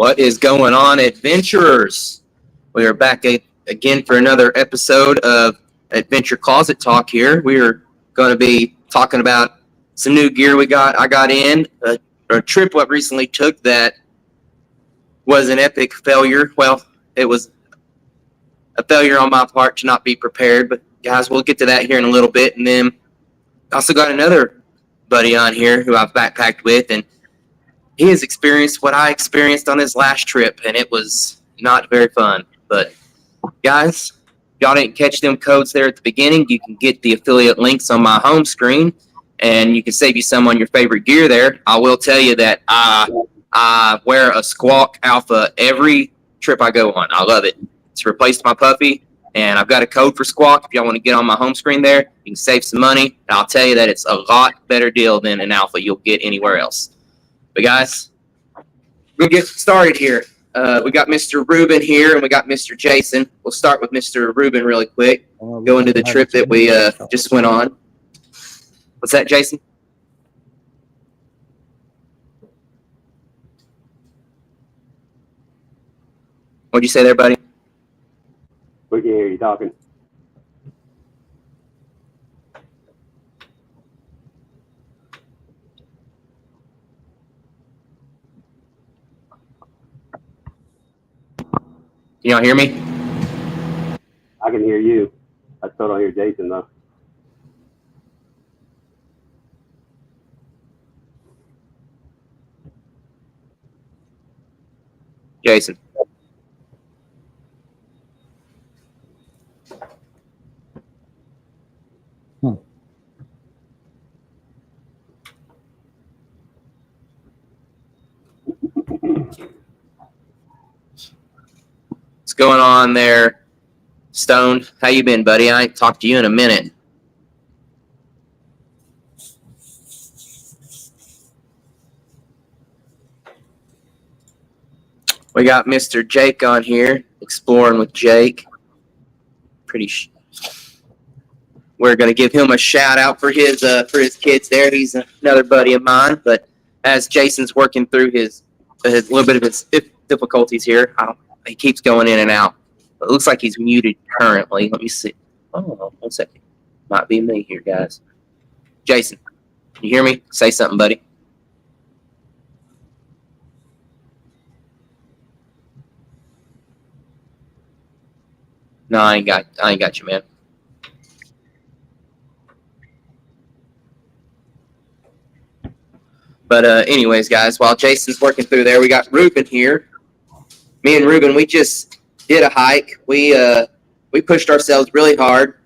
What is going on, adventurers? We are back again for another episode of Adventure Closet Talk here. We are going to be talking about some new gear I got in, a trip what recently took that was an epic failure. Well, it was a failure on my part to not be prepared, but guys, we'll get to that here in a little bit. And then I also got another buddy on here who I've backpacked with, and he has experienced what I experienced on his last trip, and it was not very fun. But guys, if y'all didn't catch them codes there at the beginning, you can get the affiliate links on my home screen, and you can save you some on your favorite gear there. I will tell you that I wear a Squawk Alpha every trip I go on. I love it. It's replaced my Puffy, and I've got a code for Squawk. If y'all want to get on my home screen there, you can save some money. And I'll tell you that it's a lot better deal than an Alpha you'll get anywhere else. But guys, we'll get started here. We got Mr. Reuben here, and we got Mr. Jason. We'll start with Mr. Reuben really quick. Go into the trip that we just went on. What's that, Jason? What'd you say there, buddy? We can hear you talking. Can y'all hear me? I can hear you. I still don't hear Jason, though. Jason. What's going on there, Stone? How you been, buddy? I ain't talked to you in a minute. We got Mr. Jake on here, exploring with Jake. We're gonna give him a shout out for his kids there. He's another buddy of mine. But as Jason's working through his little bit of his difficulties here, he keeps going in and out. It looks like he's muted currently. Let me see. Oh, 1 second. Might be me here, guys. Jason, can you hear me? Say something, buddy. No, I ain't got you, man. But anyways, guys, while Jason's working through there, we got Reuben here. Me and Reuben, we just did a hike. We pushed ourselves really hard.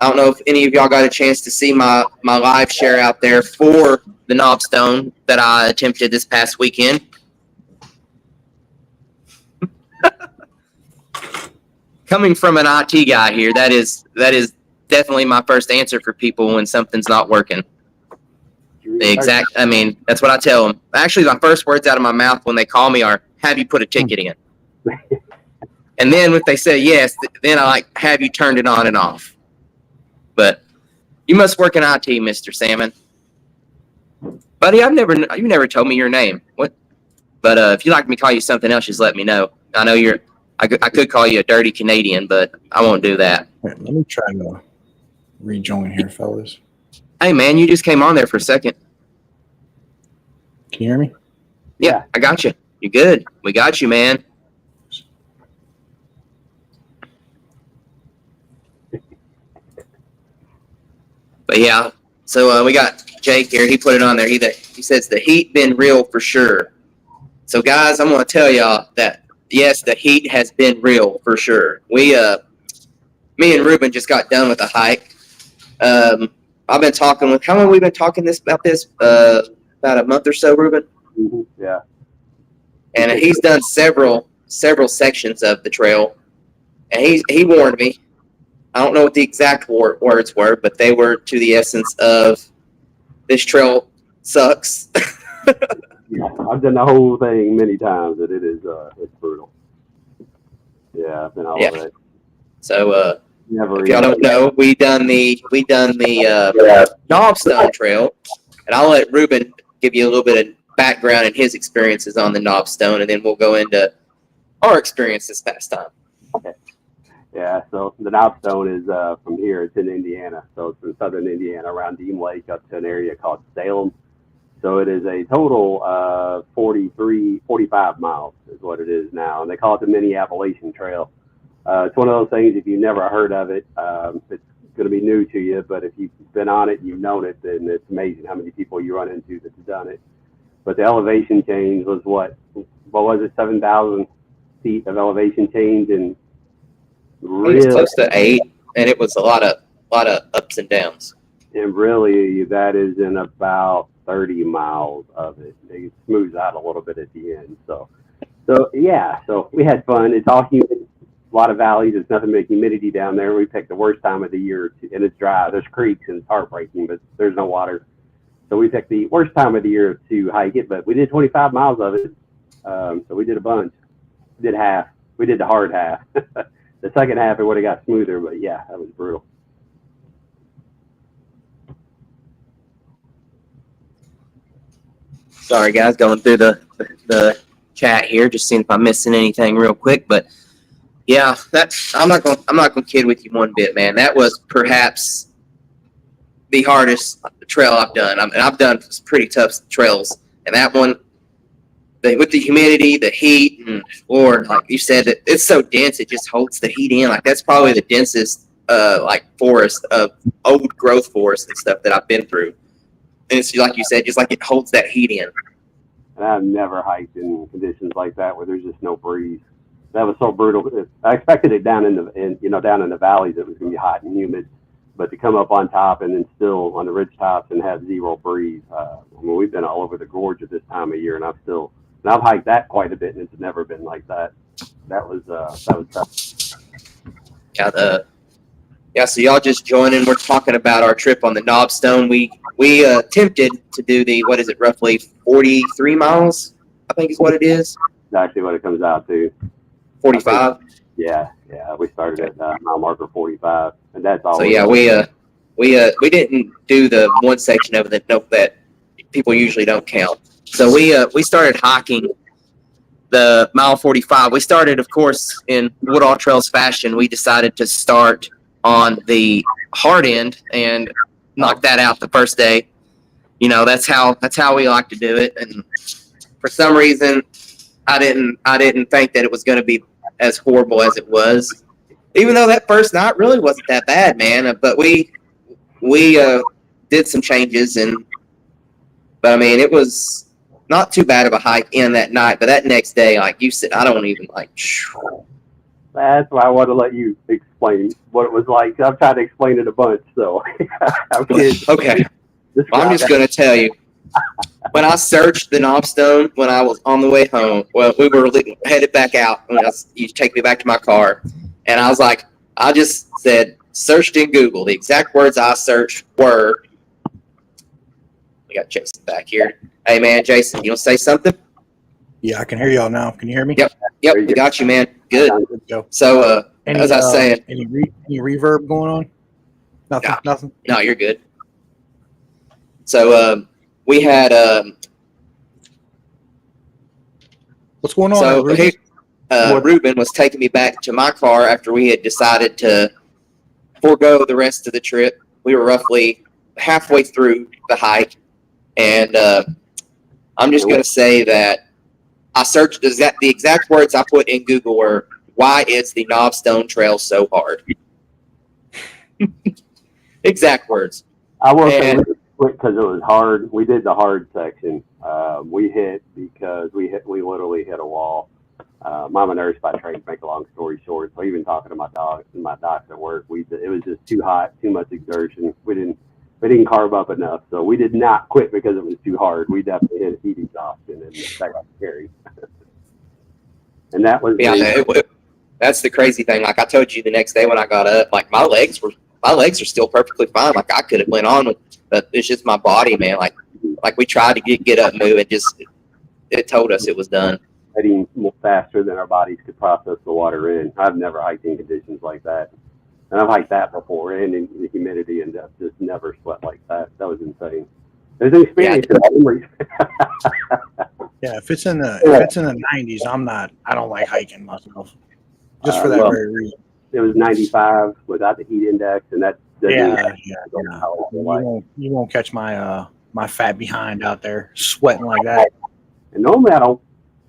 I don't know if any of y'all got a chance to see my live share out there for the Knobstone that I attempted this past weekend. Coming from an IT guy here, that is definitely my first answer for people when something's not working. I mean, that's what I tell them. Actually, my first words out of my mouth when they call me are, "Have you put a ticket in?" And then if they say yes, then I like, "Have you turned it on and off?" But you must work in IT, Mr. Salmon. Buddy, you never told me your name. What? But if you'd like me to call you something else, just let me know. I know I could call you a dirty Canadian, but I won't do that. Wait, let me try to rejoin here, fellas. Hey, man, you just came on there for a second. Can you hear me? Yeah, I got you. You're good. We got you, man. But yeah, so we got Jake here. He put it on there. He says the heat been real for sure. So guys, I'm gonna tell y'all that yes, the heat has been real for sure. Me and Reuben just got done with a hike. I've been talking with. How long have we been talking about this? About a month or so, Reuben. Mm-hmm. Yeah. And he's done several sections of the trail, and he warned me. I don't know what the exact words were, but they were to the essence of, "This trail sucks." Yeah, I've done the whole thing many times, and it is it's brutal. Yeah, I've been all over it. So if y'all don't know, we done the Knobstone trail, and I'll let Reuben give you a little bit of background and his experiences on the Knobstone, and then we'll go into our experience this past time. Yeah, so the Knobstone is from here. It's in Indiana. So it's from southern Indiana around Dean Lake up to an area called Salem. So it is a total 45 miles is what it is now. And they call it the Mini Appalachian Trail. It's one of those things, if you've never heard of it, it's going to be new to you. But if you've been on it and you've known it, then it's amazing how many people you run into that's done it. But the elevation change was what was it, 7,000 feet of elevation change, and really, it was close to 8, and it was a lot of ups and downs. And really, that is in about 30 miles of it. It smooths out a little bit at the end. So yeah. So we had fun. It's all humid. A lot of valleys. There's nothing but humidity down there. We picked the worst time of the year, and it's dry. There's creeks and it's heartbreaking, but there's no water. So we picked the worst time of the year to hike it, but we did 25 miles of it. So we did a bunch. We did half. We did the hard half. The second half, it would have got smoother, but yeah, that was brutal. Sorry, guys, going through the chat here, just seeing if I'm missing anything real quick. But yeah, I'm not gonna kid with you one bit, man. That was perhaps the hardest trail I've done. I've done some pretty tough trails, and that one, with the humidity, the heat, and Lord, like you said, that it's so dense, it just holds the heat in. Like that's probably the densest like forest of old growth forest and stuff that I've been through. And it's like you said, just like it holds that heat in. And I've never hiked in conditions like that where there's just no breeze. That was so brutal. I expected it down in the valleys it was going to be hot and humid, but to come up on top and then still on the ridge tops and have zero breeze. I mean, we've been all over the gorge at this time of year, and I've hiked that quite a bit, and it's never been like that. That was tough. Yeah, so y'all just joining. We're talking about our trip on the Knobstone. We attempted to do the, what is it, roughly 43 miles, I think is what it is. Exactly what it comes out to. 45? Yeah. We started at mile marker 45, and that's all. So yeah, we didn't do the one section of it that people usually don't count. So we started hiking the mile 45. We started, of course, in WoodAllTrails fashion. We decided to start on the hard end and knock that out the first day. You know, that's how we like to do it. And for some reason, I didn't think that it was going to be as horrible as it was. Even though that first night really wasn't that bad, man. But we did some changes, but I mean, it was not too bad of a hike in that night. But that next day, like you said, I don't even like. That's why I want to let you explain what it was like. I've tried to explain it a bunch, so. Okay. Well, I'm just going to tell you. When I searched the Knobstone when I was on the way home, well, we were headed back out. You take me back to my car, and I was like, I just said, searched in Google. The exact words I searched were, we got Jason back here. Hey, man, Jason, you want to say something? Yeah, I can hear y'all now. Can you hear me? Yep, we got you, man. Good. So, as I was saying. Any reverb going on? Nothing? No, you're good. So, we had what's going on? So Reuben was taking me back to my car after we had decided to forego the rest of the trip. We were roughly halfway through the hike, and I'm just going to say that I searched the exact words I put in Google were, "Why is the Knobstone Trail so hard?" Exact words. I will say because it was hard. We did the hard section. We hit because we literally hit a wall. I'm a nurse by trade. Make a long story short, so even talking to my docs at work, it was just too hot, too much exertion. We didn't carb up enough, so we did not quit because it was too hard. We definitely hit heat exhaustion, and that got scary. And that was that's the crazy thing. Like I told you the next day when I got up, like my legs are still perfectly fine. Like I could have went on, but it's just my body, man. Like we tried to get up, move, and just it told us it was done. Heading faster than our bodies could process the water in. I've never hiked in conditions like that, and I've hiked that before, and in the humidity and just never sweat like that. That was insane. There's an experience in memories. Yeah, if it's in the 90s, I don't like hiking myself. Just for that Well, very reason. it was 95 without the heat index, and that doesn't Yeah. You like. won't catch my my fat behind out there sweating like that. And normally I don't.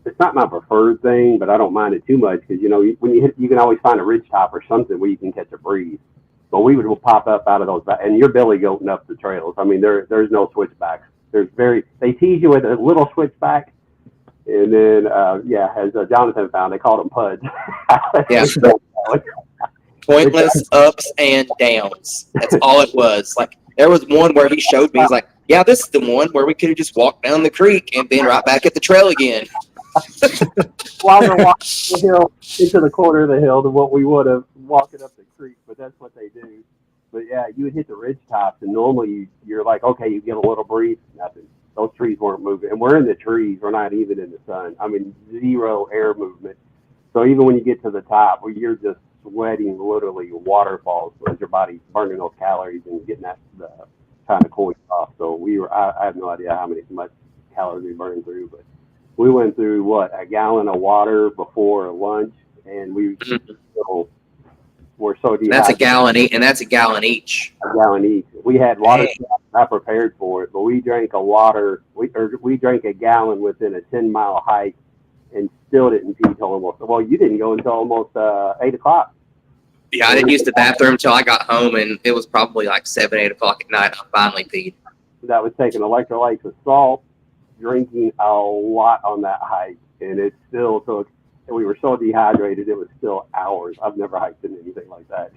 It's not my preferred thing, but I don't mind it too much because when you hit, you can always find a ridge top or something where you can catch a breeze. But we would pop up out of those, and you're billy goating up the trails. I mean, there's no switchbacks. They tease you with a little switchback, and then as Jonathan found, they called them puds. Yeah. Pointless ups and downs. That's all it was. Like there was one where he showed me. He's like, "Yeah, this is the one where we could have just walked down the creek and been right back at the trail again." While they're walking the hill into the corner of the hill to what we would have walking up the creek, but that's what they do. But yeah, you would hit the ridge tops, and normally you're like, okay, you get a little breeze, nothing. Those trees weren't moving, and we're in the trees. We're not even in the sun. I mean, zero air movement. So even when you get to the top, where you're just sweating literally waterfalls as your body's burning those calories and getting that kind of cool off. So I have no idea much calories we burned through, but we went through a gallon of water before lunch, and we still were so dehydrated. That's a gallon each, and that's a gallon each. A gallon each. We had water not prepared for it, but we drank we drank a gallon within a 10-mile hike, and still didn't pee till almost. Well, you didn't go until almost 8 o'clock. Yeah, I didn't use the bathroom until I got home, and it was probably like 7, 8 o'clock at night. I finally peed. That was taking electrolytes with salt, drinking a lot on that hike, and it still took. And we were so dehydrated, it was still hours. I've never hiked in anything like that.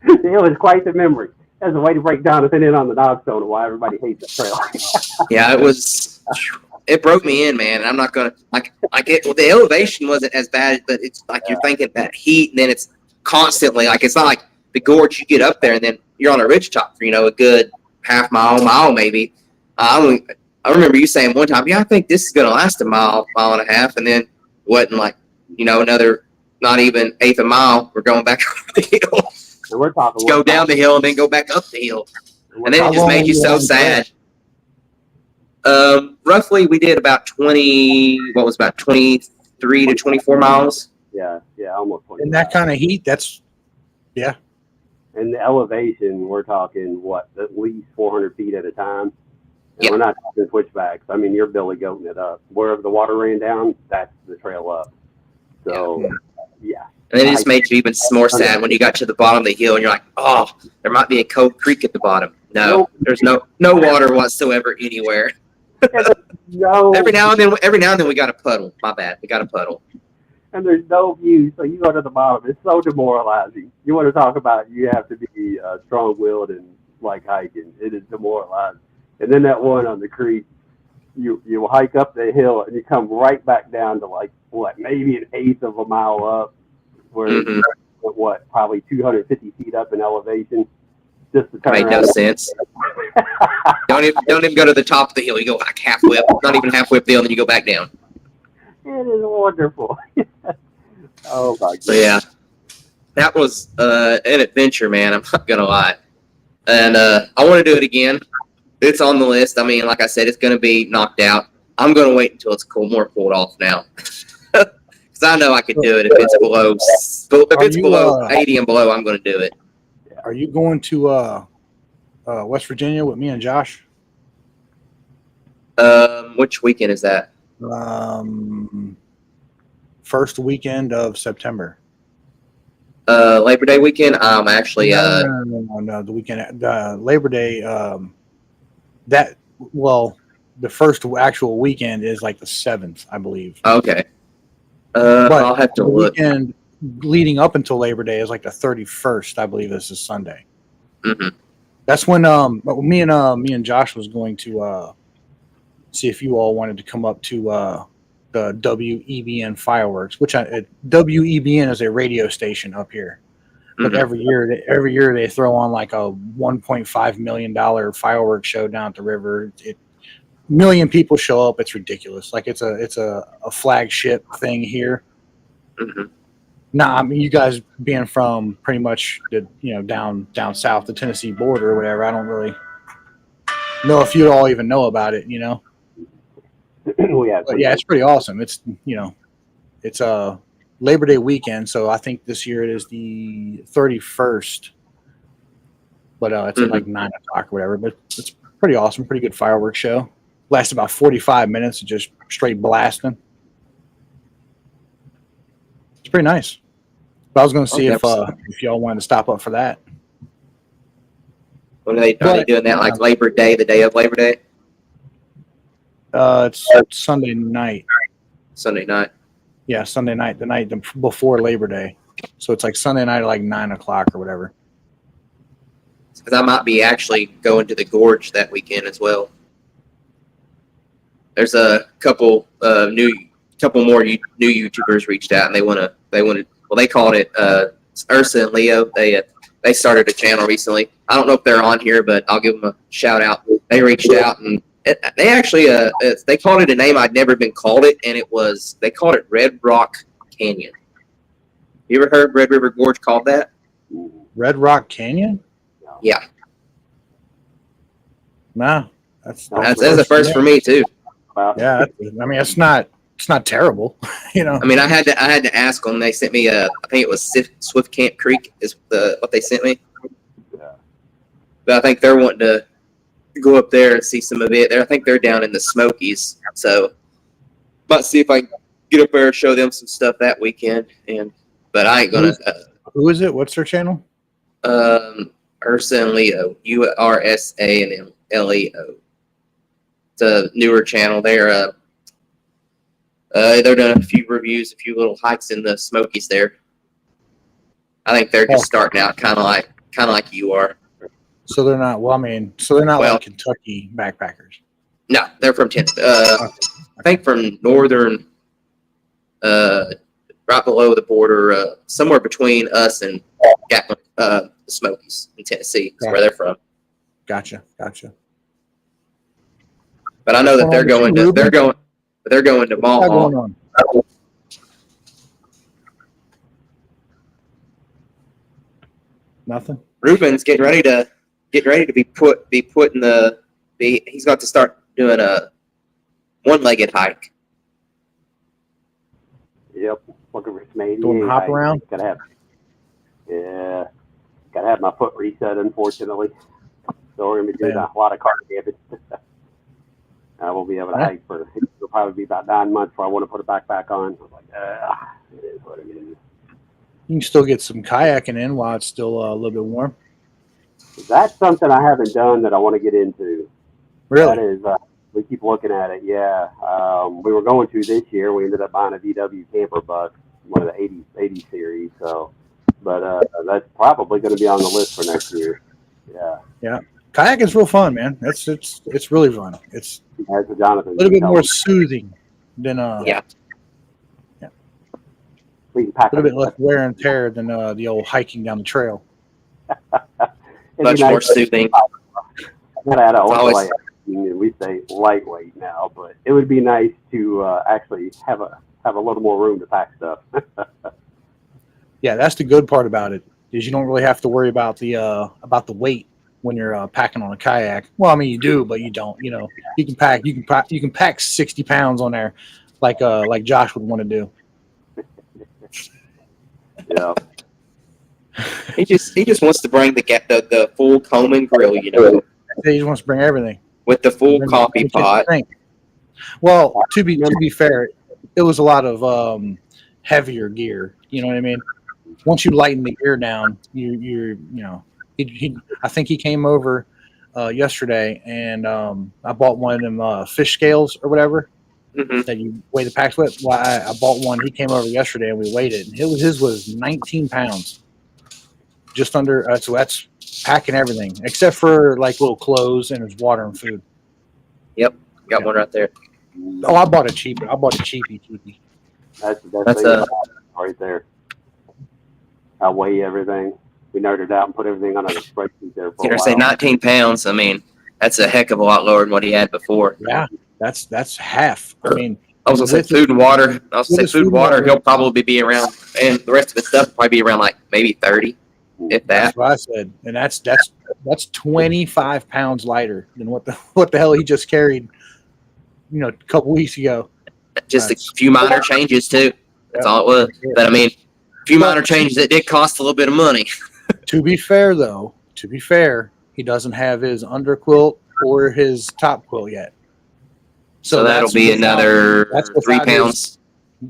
It was quite the memory. As a way to break Jonathan in on the Knobstone and why everybody hates the trail. Yeah, it was. It broke me in, man. I'm not gonna the elevation wasn't as bad, but it's like you're thinking that heat, and then it's constantly like it's not like the gorge. You get up there, and then you're on a ridge top for a good half mile maybe. I remember you saying one time, yeah, I think this is gonna last a mile and a half, and then wasn't like another not even eighth of a mile. We're going back over the hill. And we're talking. Go down the hill and then go back up the hill, and then it just made you so sad. Roughly, we did about 23 to 24 miles. Yeah, almost 20. In that kind of heat, yeah. And the elevation, we're talking at least 400 feet at a time. And we're not talking switchbacks. I mean, you're billy goating it up. Wherever the water ran down, that's the trail up. So, yeah. And then it just made you even more sad when you got to the bottom of the hill, and you're like, oh, there might be a cold creek at the bottom. No, there's no water whatsoever anywhere. No. Every now and then we got a puddle. My bad. We got a puddle. And there's no view, so you go to the bottom. It's so demoralizing. You want to talk about you have to be strong-willed and like hiking. It is demoralizing. And then that one on the creek, you hike up the hill and you come right back down to maybe an eighth of a mile up, where probably 250 feet up in elevation. Just to turn made around. No sense. Don't even go to the top of the hill. You go like halfway up, not even halfway up the hill, and then you go back down. It is wonderful. Oh my God. So yeah, that was an adventure, man. I'm not gonna lie, and I want to do it again. It's on the list. I mean, like I said, it's gonna be knocked out. I'm gonna wait until it's more cooled off now, because I know I could do it if it's below 80 and below. I'm gonna do it. Are you going to West Virginia with me and Josh? Which weekend is that? First weekend of September. Labor Day weekend. Actually, no, the weekend, Labor Day. The first actual weekend is like the 7th, I believe. Okay. But I'll have to look. Weekend leading up until Labor Day is like the 31st, I believe. This is Sunday. Mm-hmm. That's when me and Josh was going to see if you all wanted to come up to the WEBN fireworks, which WEBN is a radio station up here. But every year they throw on like a $1.5 million fireworks show down at the river. Million people show up. It's ridiculous. Like it's a flagship thing here. Mm-hmm. Nah, I mean, you guys being from pretty much the down south, the Tennessee border or whatever, I don't really. know if you all even know about it, you know. We had But yeah, it's pretty awesome. It's it's a Labor Day weekend, so I think this year it is the 31st. But it's at like 9 o'clock or whatever. But it's pretty awesome, pretty good fireworks show. Lasts about 45 minutes of just straight blasting. It's pretty nice. But I was going to see if y'all wanted to stop up for that. Are they doing that like Labor Day, the day of Labor Day? It's Sunday night. Sunday night. Yeah, Sunday night, the night before Labor Day. So it's like Sunday night at like 9 o'clock or whatever. Because I might be actually going to the Gorge that weekend as well. There's a couple more new YouTubers reached out, and they wanted. Well, they called it Ursa and Leo. They started a channel recently. I don't know if they're on here, but I'll give them a shout out. They reached out, and they actually they called it a name I'd never been called it, and they called it Red Rock Canyon. You ever heard Red River Gorge called that? Red Rock Canyon? Yeah. Nah, that's a first for me too. Yeah, I mean it's not terrible, you know. I mean, I had to ask them. They sent me I think it was Swift Camp Creek is what they sent me. Yeah. But I think they're wanting to go up there and see some of it. I think they're down in the Smokies, so might see if I can get up there and show them some stuff that weekend. But I ain't gonna. Who is it? What's their channel? Ursa and Leo, URSA and LEO. It's a newer channel. They're doing a few reviews, a few little hikes in the Smokies there. I think they're just starting out, kind of like you are. So they're not. Well, I mean, so they're not like Kentucky backpackers. No, they're from Tennessee. I think from northern, right below the border, somewhere between us and the Smokies in Tennessee. That's where they're from. Gotcha. But I know that they're going to Maha. Nothing. Reuben's getting ready to be put in the. He's got to start doing a one-legged hike. Yep, looking for some 80. Doing hop around. Gotta have my foot reset. Unfortunately, so we're gonna be doing a lot of car damage. I won't be able to hike for. It'll probably be about 9 months before I want to put a backpack on. I was like, it is what it is. You can still get some kayaking in while it's still a little bit warm. That's something I haven't done that I want to get into. Really? That is, we keep looking at it. Yeah, we were going to this year. We ended up buying a VW camper bus, one of the 80 series. So, but that's probably going to be on the list for next year. Yeah. Yeah. Kayaking's real fun, man. It's really fun. It's Jonathan, a little bit more soothing than we can pack a little bit less wear and tear than the old hiking down the trail. Much more soothing. We say lightweight now, but it would be nice to actually have a little more room to pack stuff. Yeah, that's the good part about it is you don't really have to worry about the weight when you're packing on a kayak. Well, I mean you do, but you don't. You know, you can pack 60 pounds on there, like Josh would want to do. Yeah. He just wants to bring the full Coleman grill, you know. He just wants to bring everything with the full coffee pot. Well, to be fair, it was a lot of heavier gear. You know what I mean? Once you lighten the gear down, you know. I think he came over yesterday, and I bought one of them fish scales or whatever that you weigh the packs with. Well, I bought one. He came over yesterday, and we weighed it. And his was 19 pounds, just under. So that's packing everything except for like little clothes and his water and food. Yep, got one right there. Oh, I bought a cheapie. That's right there. I weigh everything. We nerded out and put everything on a spreadsheet there for a while. Say 19 pounds. I mean, that's a heck of a lot lower than what he had before. Yeah, that's half. I mean, I was gonna say food and water. He'll probably be around, and the rest of his stuff will probably be around like maybe 30, if that. That's what I said, and that's That's 25 pounds lighter than what the hell he just carried, a couple weeks ago. Just a few minor changes too. That's all it was. But I mean, a few minor changes that did cost a little bit of money. To be fair, though, he doesn't have his underquilt or his top quilt yet. So that'll be another 3 pounds.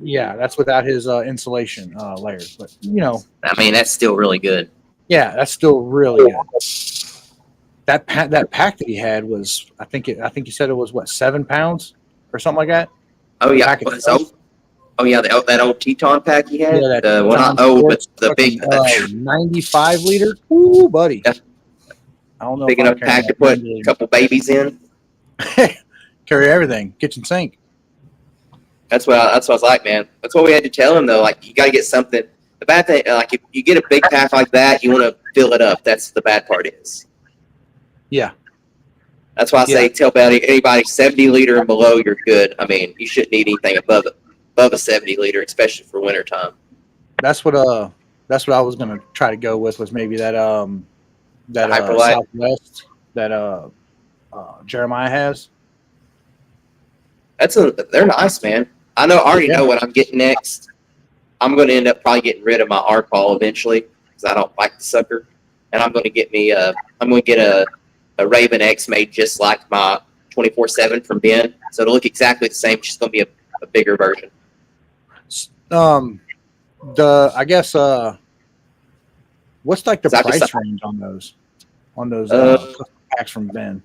That's without his insulation layers. But I mean, that's still really good. Yeah, that's still really good. That pack that he had was, I think he said it was what, 7 pounds or something like that. Oh yeah, that old Teton pack he had. Yeah, well, not old, but the big 95 liter. Ooh, buddy. Yeah. I don't know. Big enough pack to put a couple babies in. Carry everything, kitchen sink. That's what I was like, man. That's what we had to tell him though. Like, you got to get something. The bad thing, like, if you get a big pack like that, you want to fill it up. That's the bad part is. Yeah. That's why I say tell anybody 70 liter and below, you're good. I mean, you shouldn't need anything above a 70 liter, especially for wintertime. That's what I was gonna try to go with, was maybe that Hyperlight Southwest that Jeremiah has. They're nice, man. I already know what I'm getting next. I'm going to end up probably getting rid of my R-Call eventually because I don't like the sucker, and I'm going to get a Reuben X made just like my 24/7 from Ben. So it'll look exactly the same. It's just going to be a bigger version. What's like the price range on those packs from Ben?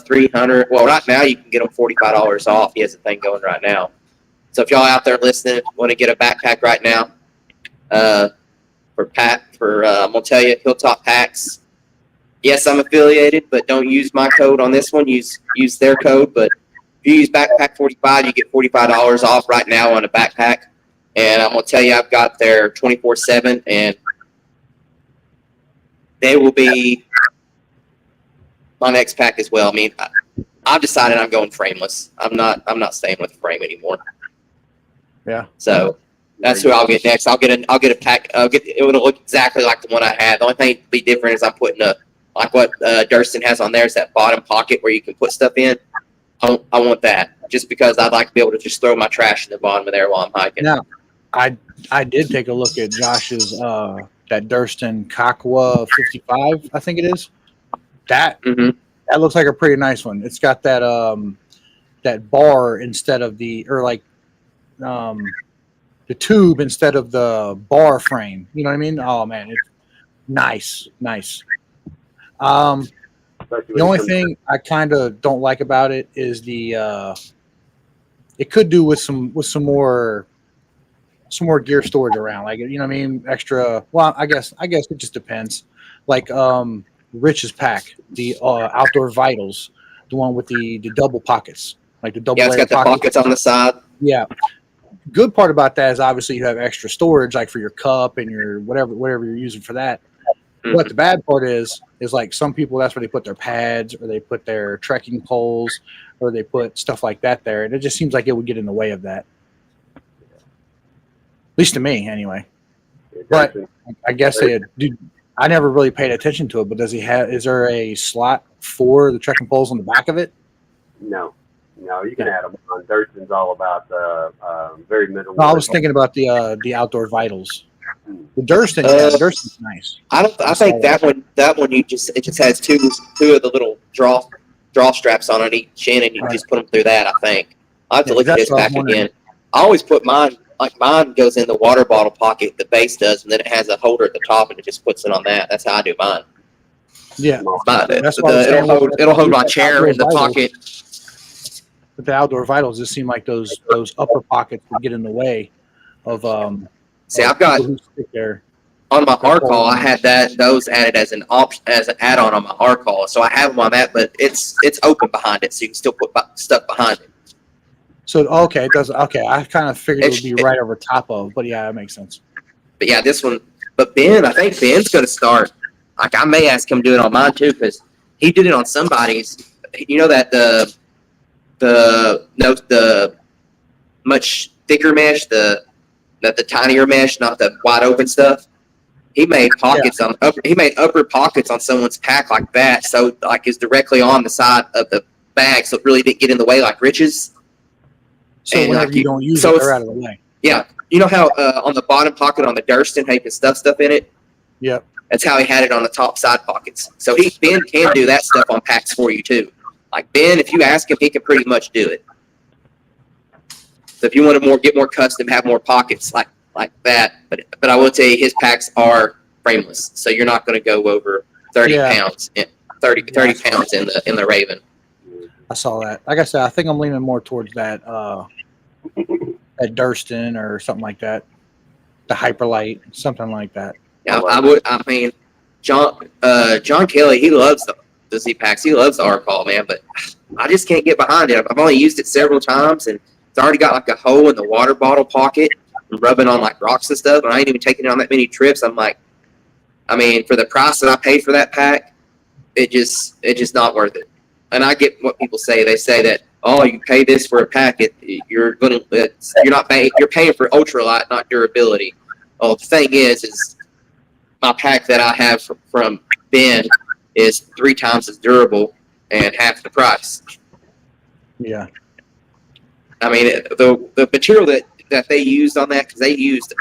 300. Well, right now you can get them $45 off. He has a thing going right now. So if y'all out there listening want to get a backpack right now, I'm gonna tell you, Hilltop Packs. Yes, I'm affiliated, but don't use my code on this one. Use their code. But if you use Backpack 45, you get $45 off right now on a backpack. And I'm gonna tell you, I've got their 24/7, and they will be my next pack as well. I mean, I've decided I'm going frameless. I'm not staying with a frame anymore. Yeah. So that's who I'll get next. I'll get a pack. It will look exactly like the one I had. The only thing to be different is I'm putting like what Durston has on there is that bottom pocket where you can put stuff in. I want that just because I'd like to be able to just throw my trash in the bottom of there while I'm hiking. Now, I did take a look at Josh's that Durston Kakwa 55, I think it is. That looks like a pretty nice one. It's got that that bar instead of the tube instead of the bar frame. You know what I mean? Oh man, it's nice. The only thing I kind of don't like about it is it could do with some more gear storage around, like, you know what I mean, extra. Well, I guess it just depends. Like Rich's pack, the Outdoor Vitals, the one with the double pockets, like the double. Yeah, it's got the pockets on the side. Yeah. Good part about that is obviously you have extra storage, like for your cup and your whatever you're using for that. Mm-hmm. But the bad part is like some people, that's where they put their pads or they put their trekking poles or they put stuff like that there, and it just seems like it would get in the way of that. At least to me, anyway. But I guess I never really paid attention to it. But is there a slot for the trekking poles on the back of it? No, you can add them on. Durston's all about very minimal. No, I was thinking about the Outdoor Vitals. The Durston's nice. I think that one it just has two of the little draw straps on each end, and you just put them through that. I think I'll have to look at this back again. I always put mine. Like mine goes in the water bottle pocket, the base does, and then it has a holder at the top, and it just puts it on that. That's how I do mine. Yeah, it'll hold my chair in the pocket. But the Outdoor Vitals just seem like those upper pockets would get in the way of. See, I've got there. On my R-Call, I had those added as an option, as an add-on on my R-Call, so I have them on that, but it's open behind it, so you can still put stuff behind it. So okay, it does. Okay, I kind of figured it would be right over top of, but yeah, that makes sense. But yeah, this one. But Ben, I think Ben's going to start. Like, I may ask him to do it on mine too, because he did it on somebody's. You know that the much thicker mesh, the the tinier mesh, not the wide open stuff. He made pockets he made upper pockets on someone's pack like that, so like it's directly on the side of the bag, so it really didn't get in the way like Rich's. So And, whenever like, you don't use so it, they're out of the way. Yeah, you know how on the bottom pocket on the Durston, how you can stuff in it. Yep. That's how he had it on the top side pockets. So Ben can do that stuff on packs for you too. Like Ben, if you ask him, he can pretty much do it. So if you want to get more custom, have more pockets like that, but I will tell you, his packs are frameless, so you're not going to go over 30 pounds, 30 pounds in the Raven. I saw that. Like I said, I think I'm leaning more towards that at Durston or something like that, the Hyperlight, something like that. Yeah, I mean, John Kelly, he loves the Z packs. He loves the R-Call, man, but I just can't get behind it. I've only used it several times, and it's already got like a hole in the water bottle pocket and rubbing on like rocks and stuff, and I ain't even taking it on that many trips. I'm like, I mean, for the price that I paid for that pack, it's just not worth it. And I get what people say. They say that, oh, you pay this for a pack, you're paying for ultralight, not durability. Well, the thing is my pack that I have from Ben is 3 times as durable and half the price. Yeah. I mean, the material that they used on that, because they used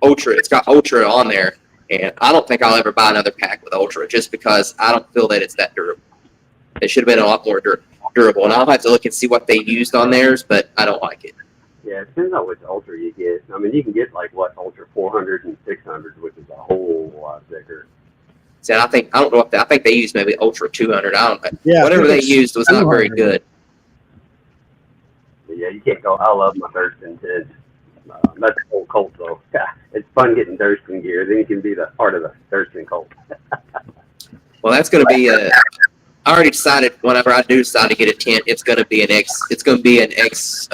Ultra. It's got Ultra on there, and I don't think I'll ever buy another pack with Ultra just because I don't feel that it's that durable. It should have been a lot more durable, and I'll have to look and see what they used on theirs, but I don't like it. Yeah, it depends on which Ultra you get. I mean, you can get like Ultra 400 and 600, which is a whole lot thicker. So I think they used maybe Ultra 200. I don't know. Yeah, whatever they used was not very good. Yeah, you can't go. I love my Thurston 10. That's a whole cult though. It's fun getting Thurston gear. Then you can be the part of the Thurston cult. Well, that's going to be I already decided. Whenever I do decide to get a tent, it's going to be an X. It's going to be an X.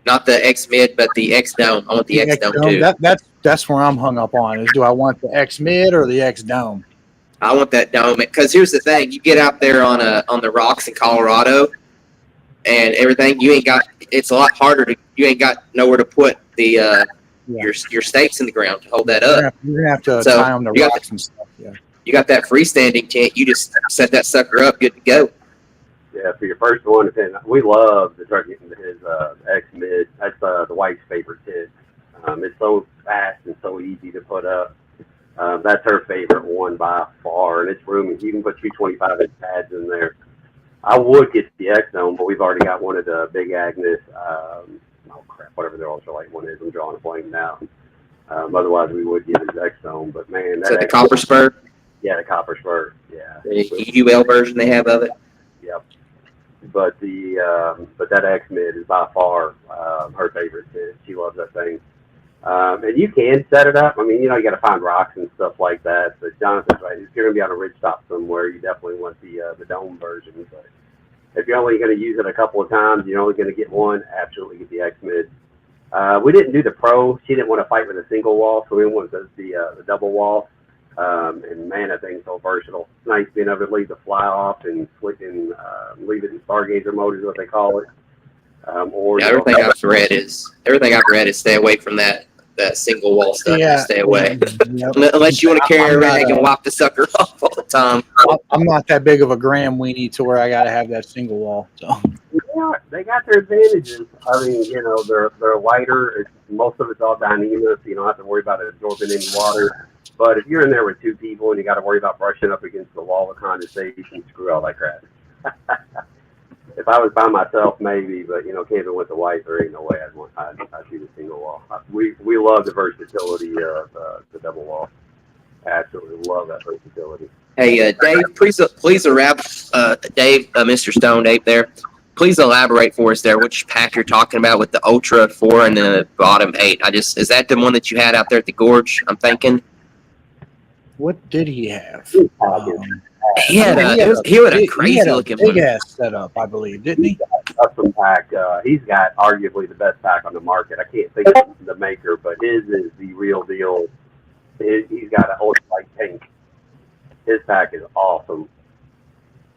Not the X mid, but the X dome. I want the X dome too. That's where I'm hung up on. Is do I want the X mid or the X dome? I want that dome because here's the thing: you get out there on the rocks in Colorado, and everything. You ain't got. It's a lot harder to. You ain't got nowhere to put the your stakes in the ground to hold that up. You're gonna have to tie them to rocks and stuff. Yeah. You got that freestanding tent. You just set that sucker up, good to go. Yeah, for your first one, we love the truck getting his X mid. That's the wife's favorite tent. It's so fast and so easy to put up. That's her favorite one by far, and it's roomy. You can put 225-inch pads in there. I would get the X Dome, but we've already got one of the Big Agnes. Whatever their ultralight one is. I'm drawing a blank now. Otherwise, we would get his X Dome. But man, the Copper Spur? Yeah, the Copper Spur. Yeah. The UL version they have of it. Yep. But that X mid is by far her favorite tent. She loves that thing. And you can set it up. I mean, you got to find rocks and stuff like that. But Jonathan's right. If you're going to be on a ridge top somewhere, you definitely want the dome version. But if you're only going to use it a couple of times, you're only going to get one, absolutely get the X mid. We didn't do the Pro. She didn't want to fight with a single wall, so we went with the double wall. And man, that thing's so versatile. It's nice being able to leave the fly off and leave it in stargazer mode is what they call it. Everything I've read is stay away from that single wall stuff. Yeah. Stay away. Yep. Unless you want to carry a rag and wipe the sucker off all the time. I'm not that big of a gram weenie to where I got to have that single wall. So. Yeah, they got their advantages. I mean, they're lighter. Most of it's all Dyneema, so you don't have to worry about it absorbing any water. But if you're in there with 2 people and you got to worry about brushing up against the wall of condensation, screw all that crap. If I was by myself, maybe, but camping with the wife, there ain't no way I'd shoot a single wall. We love the versatility of the double wall. Absolutely love that versatility. Hey, Dave, please Dave, Mr. Stone, Dave, there. Please elaborate for us there which pack you're talking about with the Ultra 4 and the bottom 8. Is that the one that you had out there at the gorge? I'm thinking. What did he have? He had a crazy looking big ass setup, I believe, didn't he? Custom pack. He's got arguably the best pack on the market. I can't think of the maker, but his is the real deal. He's got an ultralight tank. His pack is awesome.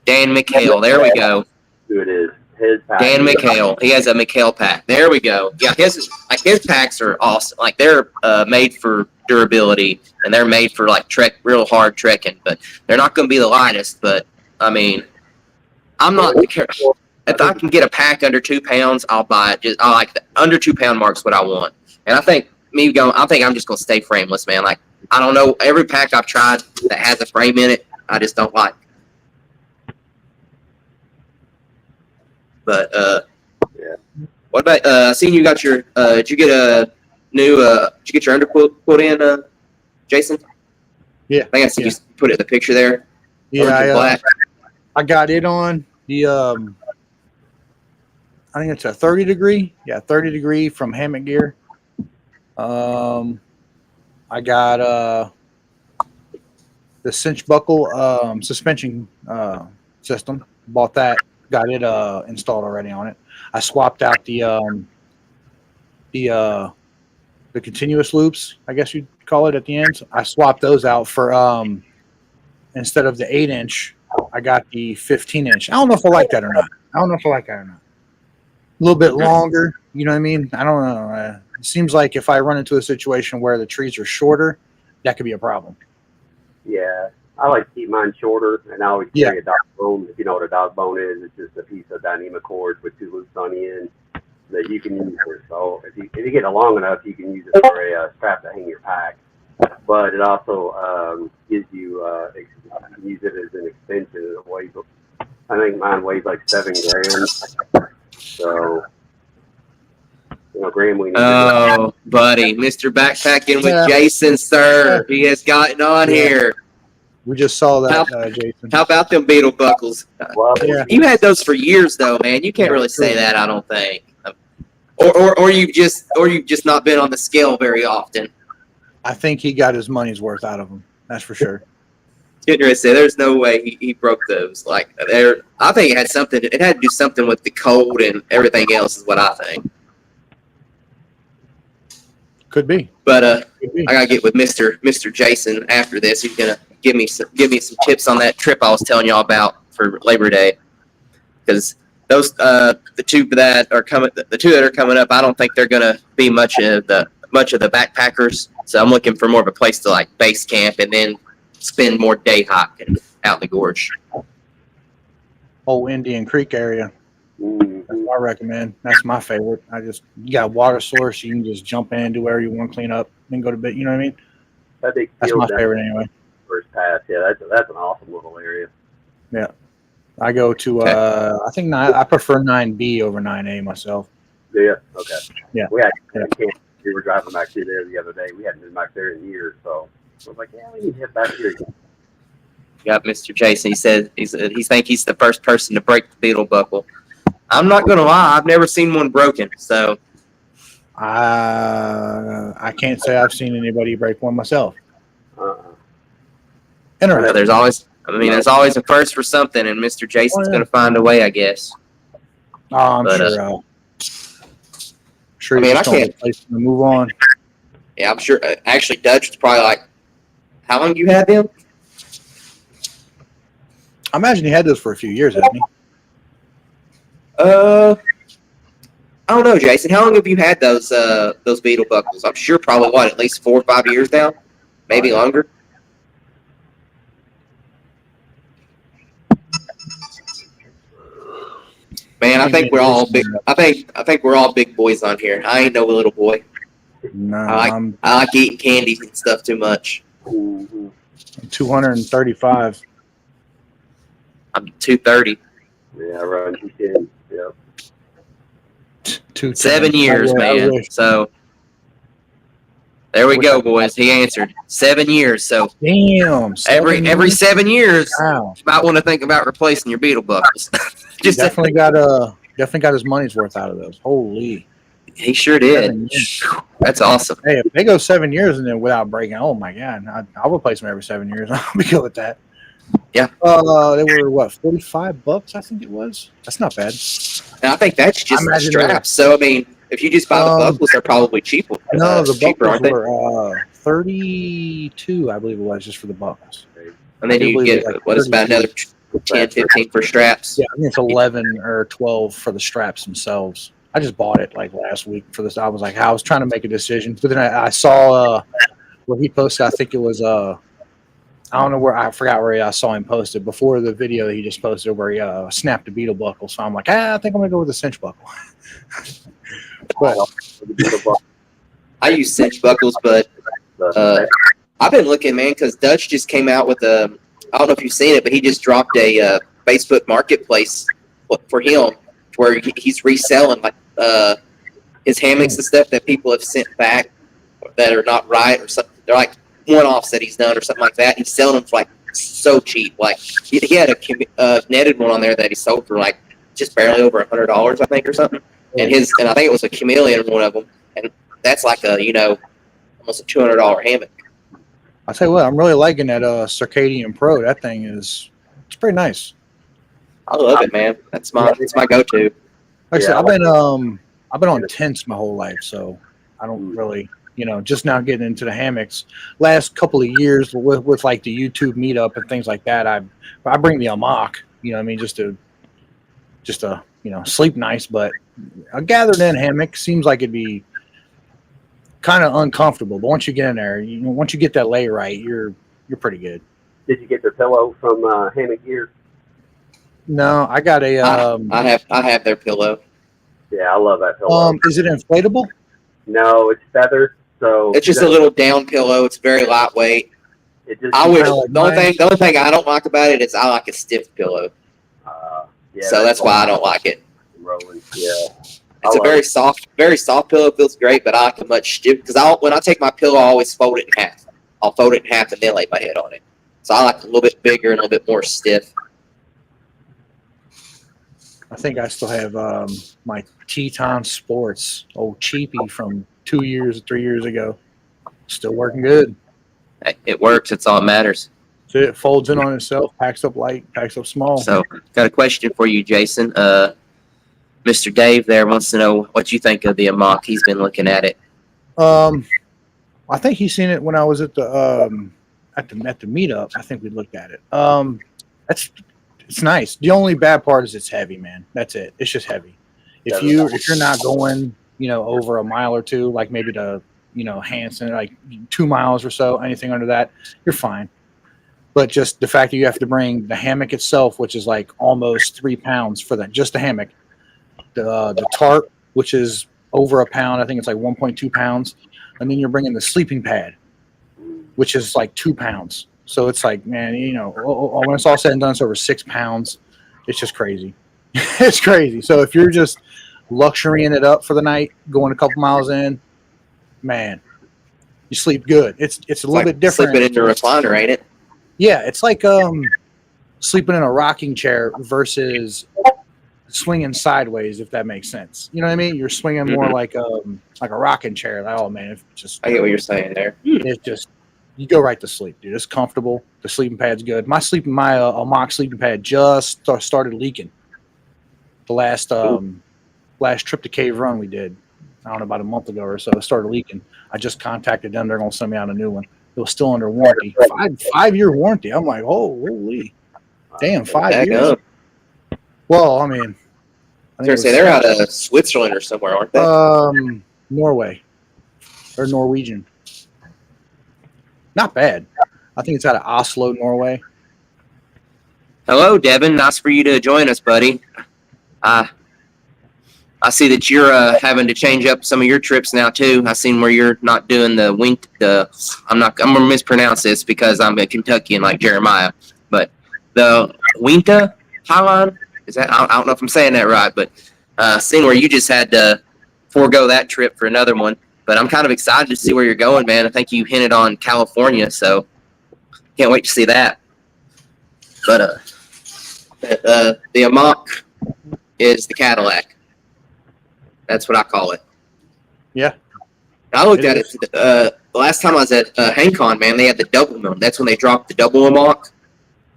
Dan McHale, there we go. Who it is? his pack. Dan McHale. He has a McHale pack. There we go. Yeah, his packs are awesome. Like they're made for durability, and they're made for like real hard trekking. But they're not going to be the lightest. But I mean, I'm not. If I can get a pack under 2 pounds, I'll buy it. I like the under 2 pound mark's what I want. And I think I'm just going to stay frameless, man. Like I don't know. Every pack I've tried that has a frame in it, I just don't like. But Yeah. what about I seen you got your did you get a new did you get your underquilt put in, Jason? Yeah. I think I see you put it in the picture there. Yeah, I got it on the I think it's a 30 degree. Yeah, 30 degree from Hammock Gear. I got the cinch buckle suspension system. Bought that. Got it installed already on it. I swapped out the continuous loops, I guess you'd call it, at the ends. I swapped those out for instead of the 8-inch, I got the 15-inch. I don't know if I like that or not. A little bit longer, you know what I mean? I don't know. It seems like if I run into a situation where the trees are shorter, that could be a problem. Yeah. I like to keep mine shorter, and I always carry a dog bone. If you know what a dog bone is, it's just a piece of dynamic cord with 2 loops on the end that you can use it. So if you get it long enough, you can use it for a strap to hang your pack. But it also gives you you can use it as an extension. It weighs, I think mine weighs like 7 grams. So Graham, we need Oh, buddy, Mr. Backpacking with Jason, sir. He has gotten on here. We just saw that, Jason. How about them beetle buckles? Well, You had those for years, though, man. You can't really say that, I don't think. Or you've just not been on the scale very often. I think he got his money's worth out of them. That's for sure. There's no way he broke those. Like I think it had something. It had to do something with the cold and everything else, is what I think. Could be. But I gotta get with Mr. Jason after this. He's gonna give me some tips on that trip I was telling y'all about for Labor Day, because those the two that are coming up, I don't think they're gonna be much of the backpackers. So I'm looking for more of a place to like base camp and then spend more day hiking out in the gorge. Old Indian Creek area. mm-hmm. That's what I recommend. That's my favorite. You got a water source. You can just jump in, do whatever you want, clean up, then go to bed. You know what I mean? That's my favorite anyway. First pass, yeah, that's an awesome little area. Yeah, I go to I think I prefer 9B over 9A myself. Yeah, okay. Yeah, we were driving back through there the other day. We hadn't been back there in years, so I was like, yeah, we need to head back here again. Got Mr. Jason. He said he thinks he's the first person to break the beetle buckle. I'm not gonna lie, I've never seen one broken, so I can't say I've seen anybody break one myself. Interesting. There's always a first for something, and Mr. Jason's gonna find a way, I guess. Oh, I'm sure. I can't move on. Yeah, I'm sure. Actually, Dutch was probably like, how long you had them? I imagine he had those for a few years, hasn't he? I don't know, Jason. How long have you had those beetle buckles? I'm sure probably at least 4 or 5 years now, maybe longer. Man, I think we're all big. I think we're all big boys on here. I ain't no little boy. No, I like eating candies and stuff too much. Mm-hmm. 235. I'm 230. Yeah, around 210. Yeah. 7 years, man. So there we go, boys. He answered 7 years. So damn. Every 7 years, wow. You might want to think about replacing your beetle buckles. Just definitely got his money's worth out of those. Holy. He sure did. That's awesome. Hey, if they go 7 years and then without breaking, oh my God, I'll replace them every 7 years. I'll be good with that. Yeah. They were what, $45? I think it was. That's not bad. And I think that's just the straps. So I mean, if you just buy the buckles, they're probably cheaper. No, the cheaper, buckles were $32, I believe it was, just for the buckles. And then you get what is about another 10, 15 for straps. Yeah, I think it's 11 or 12 for the straps themselves. I just bought it like last week for this. I was trying to make a decision, but then I saw where he posted. I think it was I don't know where, I forgot where I saw him posted before the video that he just posted where he snapped a beetle buckle. So I'm like, I think I'm gonna go with the cinch buckle. But I use cinch buckles, but I've been looking, man, because Dutch just came out with a. I don't know if you've seen it, but he just dropped a Facebook Marketplace for him, where he's reselling like his hammocks and stuff that people have sent back that are not right or something. They're like one-offs that he's done or something like that. He's selling them for like so cheap. Like he had a netted one on there that he sold for like just barely over $100, I think, or something. And I think it was a chameleon, one of them, and that's like a almost a $200 hammock. I'll tell you what, I'm really liking that Circadian Pro. That thing it's pretty nice. I love it, man. It's my go-to. Like I said, I've been on tents my whole life, so I don't really, just now getting into the hammocks. Last couple of years with like the YouTube meetup and things like that, I bring the hammock, just to sleep nice. But a gathered in hammock seems like it'd be kind of uncomfortable, but once you get in there, once you get that lay right, you're pretty good. Did you get the pillow from Hammock Gear? No, I got a. I have their pillow. Yeah, I love that pillow. Is it inflatable? No, it's feather. So it's just a little down pillow. It's very lightweight. The only thing I don't like about it is I like a stiff pillow. So that's why I don't like it. Rolling, yeah. It's a very soft pillow. It feels great, but I like it much stiff because when I take my pillow, I always fold it in half. I'll fold it in half and then lay my head on it. So I like it a little bit bigger and a little bit more stiff. I think I still have my Teton Sports, old cheapie from 3 years ago. Still working good. It works. It's all that matters. So it folds in on itself, packs up light, packs up small. So got a question for you, Jason. Mr. Dave there wants to know what you think of the hammock. He's been looking at it. I think he's seen it when I was at the meetup. I think we looked at it. It's nice. The only bad part is it's heavy, man. That's it. It's just heavy. If you're not going, over a mile or two, like maybe to, Hanson, like 2 miles or so, anything under that, you're fine. But just the fact that you have to bring the hammock itself, which is like almost 3 pounds for just the hammock, the tarp, which is over a pound, I think it's like 1.2 pounds, and then you're bringing the sleeping pad, which is like 2 pounds. So it's like, man, when it's all said and done, it's over 6 pounds. It's just crazy. It's crazy. So if you're just luxurying it up for the night, going a couple miles in, man, you sleep good. It's a little bit different. Sleeping in your recliner, ain't it? Yeah, it's like sleeping in a rocking chair versus swinging sideways, if that makes sense. You know what I mean? You're swinging more like a rocking chair. Like, oh man, I get what you're saying there. It's just you go right to sleep, dude. It's comfortable. The sleeping pad's good. My mock sleeping pad just started leaking. The last trip to Cave Run we did, I don't know, about a month ago or so, it started leaking. I just contacted them. They're gonna send me out a new one. It was still under warranty. 5-year warranty. I'm like, holy, damn, 5 years. Well, I mean, they're out of Switzerland or somewhere, aren't they? Norway or Norwegian. Not bad. I think it's out of Oslo, Norway. Hello, Devin. Nice for you to join us, buddy. I see that you're having to change up some of your trips now too. I seen where you're not doing the wink. I'm gonna mispronounce this because I'm a Kentuckian like Jeremiah, but the Winta Highline. Is that, I don't know if I'm saying that right, but seeing where you just had to forego that trip for another one. But I'm kind of excited to see where you're going, man. I think you hinted on California, so can't wait to see that. But the hammock is the Cadillac. That's what I call it. Yeah. I looked at it the last time I was at HankCon, man. They had the double moon. That's when they dropped the double hammock.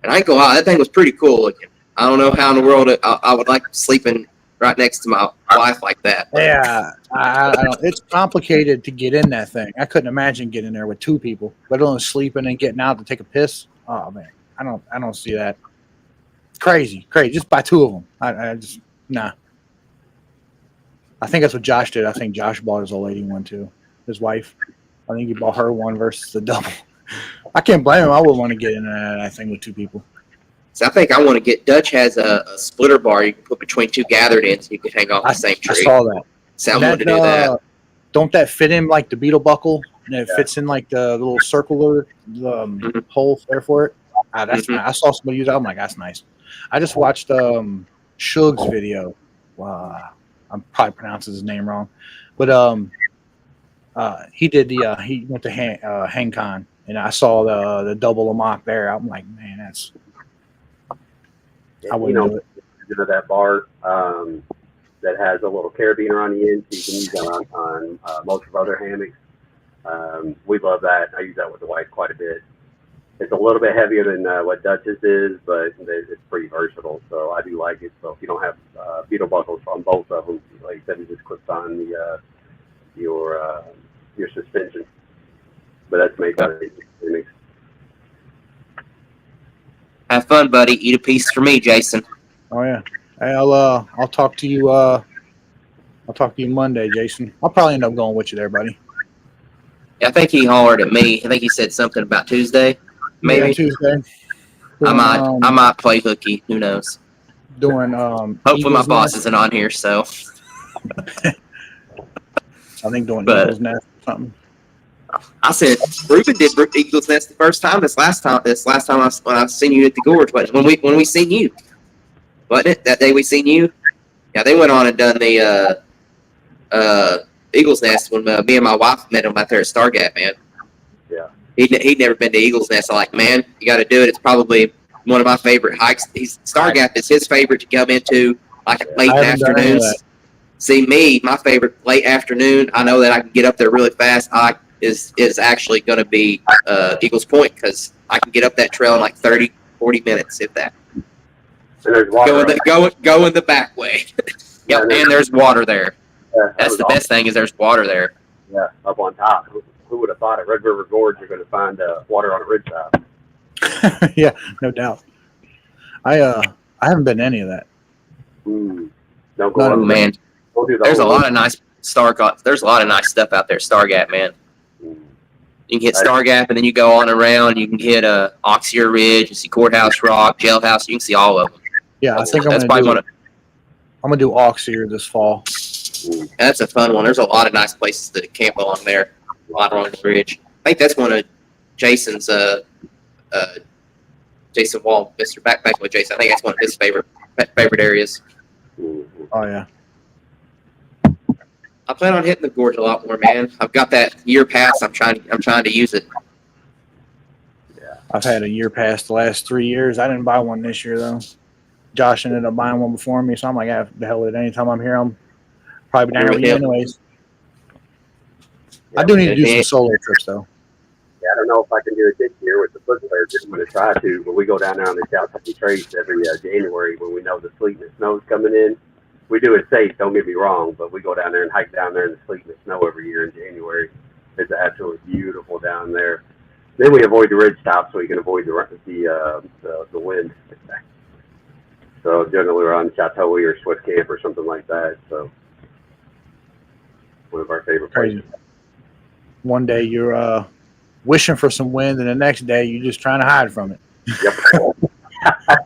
And I ain't gonna lie, that thing was pretty cool looking. I don't know how in the world I would like sleeping right next to my wife like that. Yeah, I don't. It's complicated to get in that thing. I couldn't imagine getting there with 2 people, let alone sleeping and getting out to take a piss. Oh man, I don't see that. Crazy. Just buy 2 of them. I just nah. I think that's what Josh did. I think Josh bought his old lady one too. His wife. I think he bought her one versus the double. I can't blame him. I would want to get in that thing with 2 people. So I think I want to get. Dutch has a splitter bar you can put between 2 gathered ends, and you can hang off the same tree. I saw that. So I wanted to do that. Don't that fit in like the beetle buckle? And it fits in like the little circular hole there for it. That's nice. I saw somebody use that. I'm like, that's nice. I just watched Shug's video. I'm probably pronouncing his name wrong, but he did he went to Hang Con, and I saw the double amok there. I'm like, man, that's I wouldn't do it. Into that bar that has a little carabiner on the end, so you can use that on most of other hammocks. We love that. I use that with the wife quite a bit. It's a little bit heavier than what Dutch's is, but it's pretty versatile, so I do like it. So if you don't have beetle buckles on both of them, like you said, it just clips on the your suspension. But that's made by the Have fun, buddy. Eat a piece for me, Jason. Oh yeah. Hey, I'll talk to you. I'll talk to you Monday, Jason. I'll probably end up going with you there, buddy. Yeah, I think he hollered at me. I think he said something about Tuesday. Maybe Tuesday. I might play hooky. Who knows? Doing hopefully my boss isn't on here, so I think doing Eagles Nest or something. I said Reuben did Eagles Nest the first time. This last time when I seen you at the gorge, but when we seen you, wasn't it that day we seen you? Yeah, they went on and done the Eagles Nest when me and my wife met him out there at Star Gap, man. Yeah. He'd never been to Eagles Nest. I'm like, man, you got to do it. It's probably one of my favorite hikes. Star Gap is his favorite to come into, like late afternoons. See me, my favorite late afternoon. I know that I can get up there really fast. Is actually going to be Eagles Point because I can get up that trail in like 30, 40 minutes, if that. And there's water. Go in the back way. Yep, and there's water there. Yeah, that's the best thing is there's water there. Yeah, up on top. Who would have thought at Red River Gorge you're going to find water on a ridge top? Yeah, no doubt. I haven't been to any of that. Don't go up, man. There's a lot of nice There's a lot of nice stuff out there. Star Gap, man. You can hit Star Gap, and then you go on around. You can hit Oxier Ridge. You see Courthouse Rock, Jailhouse. You can see all of them. Yeah, I think I'm gonna do Oxier this fall. That's a fun one. There's a lot of nice places to camp along there. A lot along the bridge. I think that's one of Jason's Jason Wall, Mr. Backpack with Jason. I think that's one of his favorite areas. Oh yeah. I plan on hitting the gorge a lot more, man. I've got that year pass. I'm trying to use it. Yeah, I've had a year pass the last 3 years. I didn't buy one this year though. Josh ended up buying one before me, so I'm like, the hell with it. Anytime I'm here, I'm probably down here with you anyways. Yeah, I do need to do some solo trips though. Yeah, I don't know if I can do it this year with the foot players. I'm going to try to, but we go down there on the South Country Trace every January when we know the sleet and the snow's coming in. We do it safe, don't get me wrong, but we go down there and hike down there in the sleet and the snow every year in January. It's absolutely beautiful down there. Then we avoid the ridge top so we can avoid the wind. So generally we're on Chateau or Swift Camp or something like that. So one of our favorite places. One day you're wishing for some wind, and the next day you're just trying to hide from it. Yep.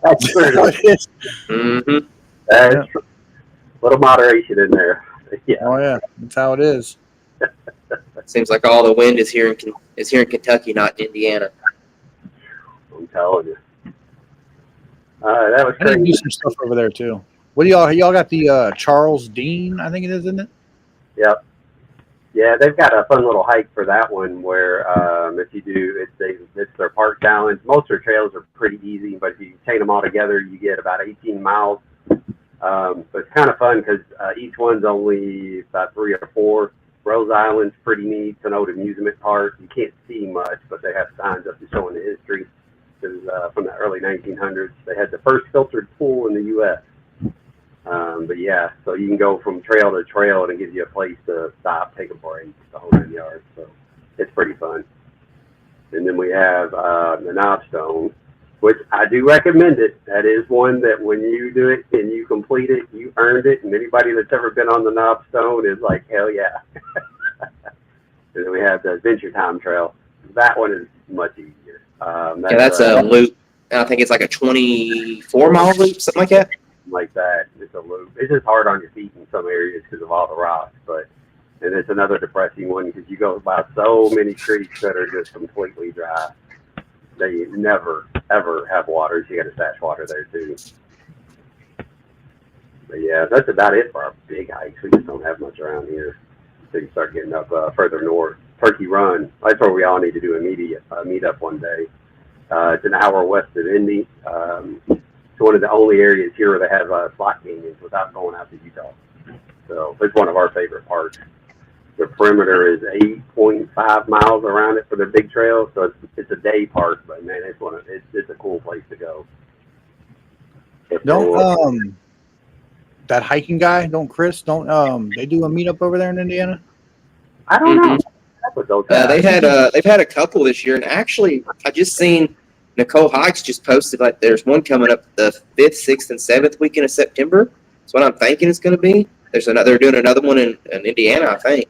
That's true. That's true. Little moderation in there. Yeah. Oh yeah, that's how it is. Seems like all the wind is here in Kentucky, not in Indiana. I'm telling you. That was crazy. I need to do some stuff over there too. What do y'all got the Charles Dean? I think it is, isn't it? Yep. Yeah, they've got a fun little hike for that one where if you do, it's their park challenge. Most of their trails are pretty easy, but if you chain them all together, you get about 18 miles. But it's kind of fun because each one's only about 3 or 4. Rose Island's pretty neat. It's an old amusement park. You can't see much, but they have signs up showing the history. Because from the early 1900s, they had the first filtered pool in the U.S. But yeah, so you can go from trail to trail, and it gives you a place to stop, take a break, the whole 9 yards. So it's pretty fun. And then we have the Knobstone, which I do recommend it. That is one that when you do it and you complete it, you earned it. And anybody that's ever been on the Knobstone is like, hell yeah. And then we have the Adventure Time Trail. That one is much easier. That's a loop. I think it's like a 24-mile loop, something like that. Like that. It's a loop. It's just hard on your feet in some areas because of all the rocks. And it's another depressing one because you go by so many creeks that are just completely dry. They never, ever have water. So you got to stash water there too. But yeah, that's about it for our big hikes. We just don't have much around here. So you start getting up further north. Turkey Run. That's where we all need to do a meet up one day. It's an hour west of Indy. It's one of the only areas here where they have slot canyons without going out to Utah. So it's one of our favorite parks. The perimeter is 8.5 miles around it for the big trail, so it's a day park. But man, it's a cool place to go. Don't that hiking guy? Don't Chris? Don't they do a meetup over there in Indiana? I don't know. They've had a couple this year, and actually, I just seen Nicole Hikes just posted like there's one coming up the 5th, 6th, and 7th weekend of September. That's what I'm thinking it's going to be. They're doing another one in Indiana, I think.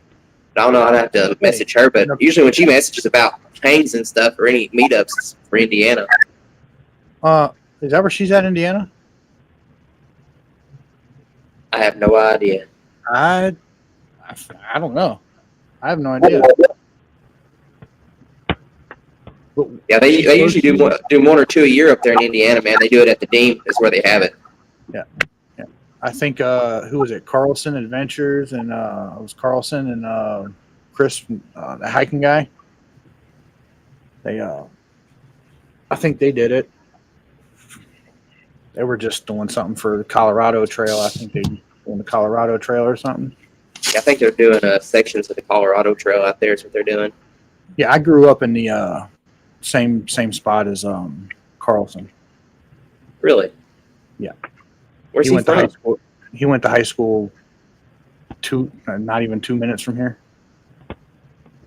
But I don't know. I'd have to message her. But usually when she messages about hangs and stuff or any meetups, it's for Indiana. Is that where she's at, Indiana? I have no idea. I don't know. I have no idea. Yeah, they usually do one or two a year up there in Indiana, man. They do it at the Dean. Is where they have it. Yeah. I think who was it? Carlson Adventures, and it was Carlson and Chris, the hiking guy. They, I think they did it. They were just doing something for the Colorado Trail. I think they doing the Colorado Trail or something. Yeah, I think they're doing sections of the Colorado Trail out there. Is what they're doing. Yeah, I grew up in the same spot as Carlson. Really? Yeah. Where's he from? He went to high school not even 2 minutes from here.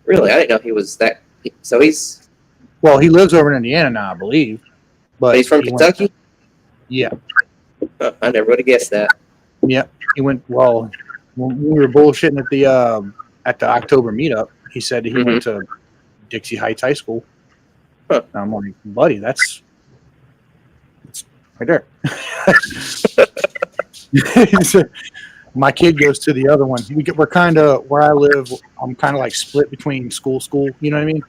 Really? I didn't know he was that. So he's. Well, he lives over in Indiana now, I believe. But he's from Kentucky? Yeah. I never would have guessed that. Yeah. He went, well, when we were bullshitting at the October meetup, he said he went to Dixie Heights High School. Huh. And I'm like, buddy, that's right there. My kid goes to the other one. We're kind of, where I live, I'm kind of like split between school. You know what I mean?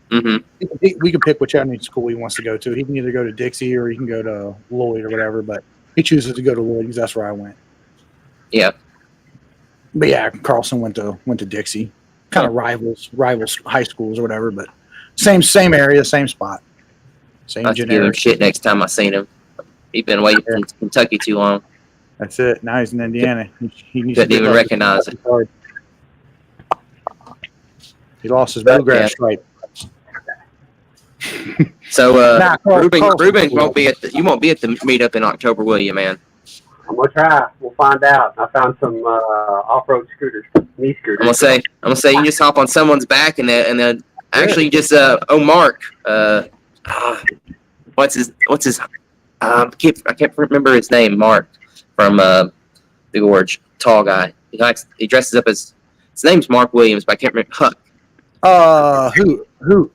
Mm-hmm. We can pick whichever school he wants to go to. He can either go to Dixie or he can go to Lloyd or whatever, but he chooses to go to Lloyd because that's where I went. Yeah. But yeah, Carlson went to Dixie. Kind of rivals high schools or whatever, but same area, same spot. Same I'll give him shit next time I seen him. He's been away from Kentucky too long. That's it. Now he's in Indiana. He needs couldn't even recognize it. He lost his bluegrass stripe. So Reuben won't be at the meetup in October, will you, man? I'm gonna try. We'll find out. I found some off-road scooters, knee scooters. I'm gonna say you just hop on someone's back and then actually just Mark. What's his? I can't remember his name. Mark from the Gorge, tall guy. He dresses up as his name's Mark Williams, but I can't remember. Huck. Who?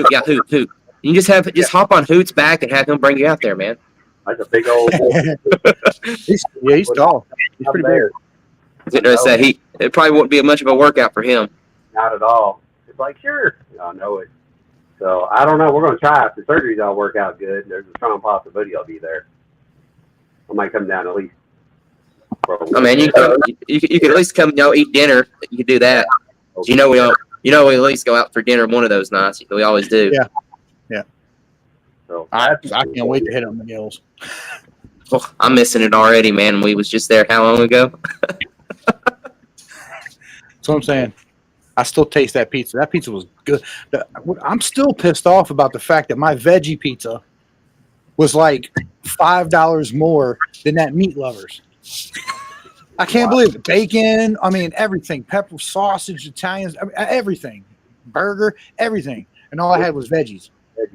Yeah, Hoot. You just hop on Hoot's back and have him bring you out there, man. Like a big old. He's tall. He's pretty big. It probably won't be much of a workout for him. Not at all. It's like, sure, I know it. So I don't know. We're gonna try. If the surgeries all work out good, there's a strong possibility I'll be there. I might come down at least. I mean, you could at least come, eat dinner. You could do that. We at least go out for dinner one of those nights. We always do. Yeah. So I can't wait to hit on the gills. Oh, I'm missing it already, man. We was just there how long ago? That's what I'm saying. I still taste that pizza. That pizza was good. I'm still pissed off about the fact that my veggie pizza was like $5 more than that Meat Lovers. I can't believe it. Bacon, everything. Pepper, sausage, Italians, everything. Burger, everything. And all I had was veggies.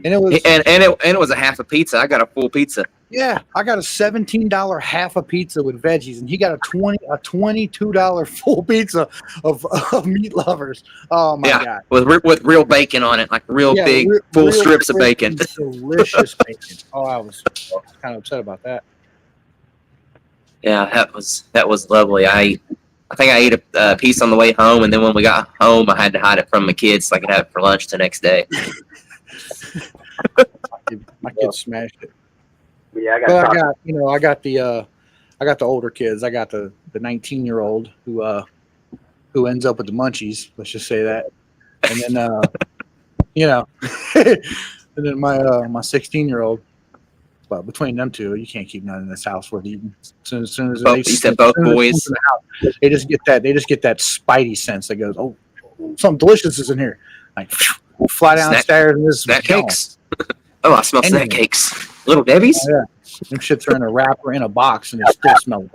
And it was it was a half a pizza. I got a full pizza. yeah, I got a $17 half a pizza with veggies, and he got a $22 full pizza of meat lovers. Oh my god! With real bacon on it, like real big full strips of bacon. Delicious bacon. Oh, I was kind of upset about that. Yeah, that was lovely. I think I ate a piece on the way home, and then when we got home, I had to hide it from my kids so I could have it for lunch the next day. My kids smashed it. Yeah, I got the older kids. I got the 19-year-old who ends up with the munchies. Let's just say that. And then and then my 16-year-old. But between them two, you can't keep none in this house worth eating. As soon as you said both boys, they just get that spidey sense that goes, oh, something delicious is in here. Like fly downstairs and this snack cakes. Oh, I smell snack cakes. Little Debbie's. Oh, yeah. Them shits are in a wrapper in a box and they still smell it.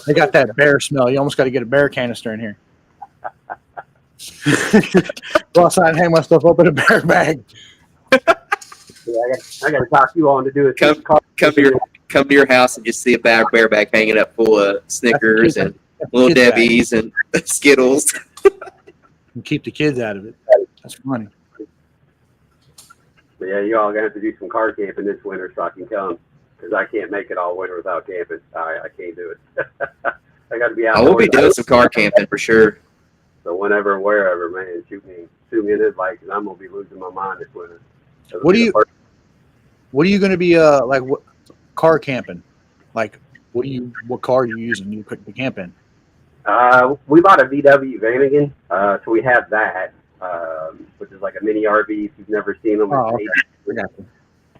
They got that bear smell. You almost got to get a bear canister in here. Go outside and hang my stuff up in a bear bag. I got to talk you on to do it. Come to your house and just see a bear bag hanging up full of Snickers and Little Debbie's and Skittles. And keep the kids out of it. That's funny. But yeah, you all gonna have to do some car camping this winter so I can come, because I can't make it all winter without camping. I can't do it. I got to be out. I will be doing some car camping for sure. So whenever and wherever, man, shoot me an invite, because I'm gonna be losing my mind this winter. What are you going to be like? What car camping? Like, what car are you using? You could be camping. We bought a VW Vanagon, so we have that, which is like a mini RV. If you've never seen them, okay. I got you.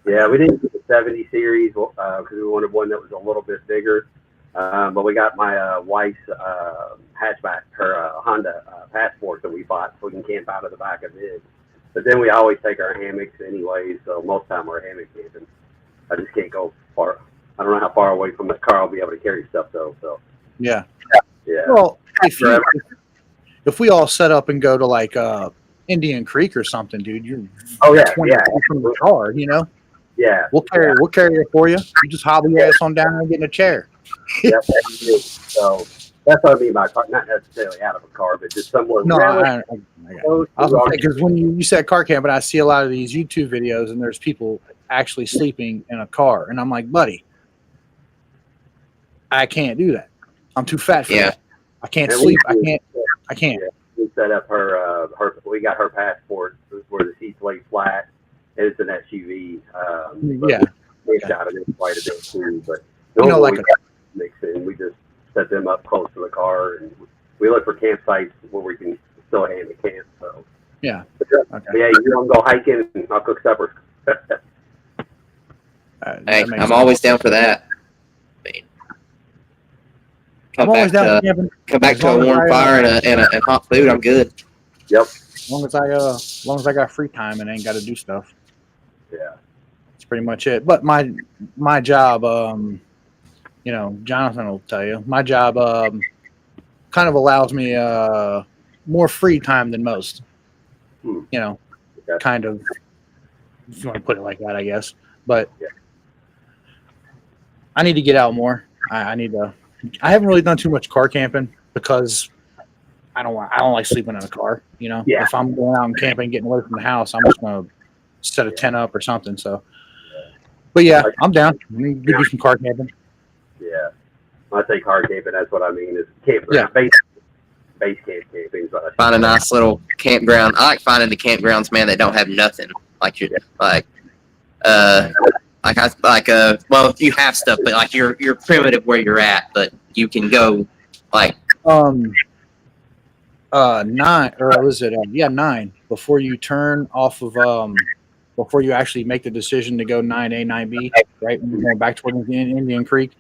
Yeah, we didn't get the 70 series because we wanted one that was a little bit bigger. But we got my wife's hatchback, her Honda Passport that we bought, so we can camp out of the back of it. But then we always take our hammocks anyway, so most of the time we're hammock camping. I just can't go far. I don't know how far away from the car I'll be able to carry stuff though. So yeah. Well, if we all set up and go to like Indian Creek or something, dude, you're 20 feet from the car, you know. Yeah. We'll carry it for you. You just hobble your ass on down and get in a chair. Yep. So that's what I mean by car, not necessarily out of a car, but just somewhere. No, I was because when you said car camping, I see a lot of these YouTube videos, and there's people actually sleeping in a car, and I'm like, buddy, I can't do that. I'm too fat for that. I can't sleep. I can't. Yeah, we set up we got her Passport where the seats lay flat. It's an SUV. We shot it in quite a bit too, but we just set them up close to the car, and we look for campsites where we can still hammock camp. So yeah, you want to go hiking? And I'll cook supper. Hey, I'm always down for that. Come back to a warm fire and hot food. I'm good. Yep. As long as I got free time and ain't got to do stuff. Yeah. That's pretty much it. But my job, Jonathan will tell you, my job kind of allows me more free time than most. Kind of, if you want to put it like that, I guess. But I need to get out more. I haven't really done too much car camping because I don't like sleeping in a car. If I'm going out and camping, getting away from the house, I'm just going to set a tent up or something. So, but yeah, I'm down. We can do some car camping. Yeah, when I say car camping, that's what I mean is camping. Yeah. Base camp camping. Find a nice little campground. I like finding the campgrounds, man, that don't have nothing. Well, you have stuff, but like you're primitive where you're at, but you can go like 9 or was it 9 before you turn off of before you actually make the decision to go 9A 9B, right when you're going back toward Indian Creek.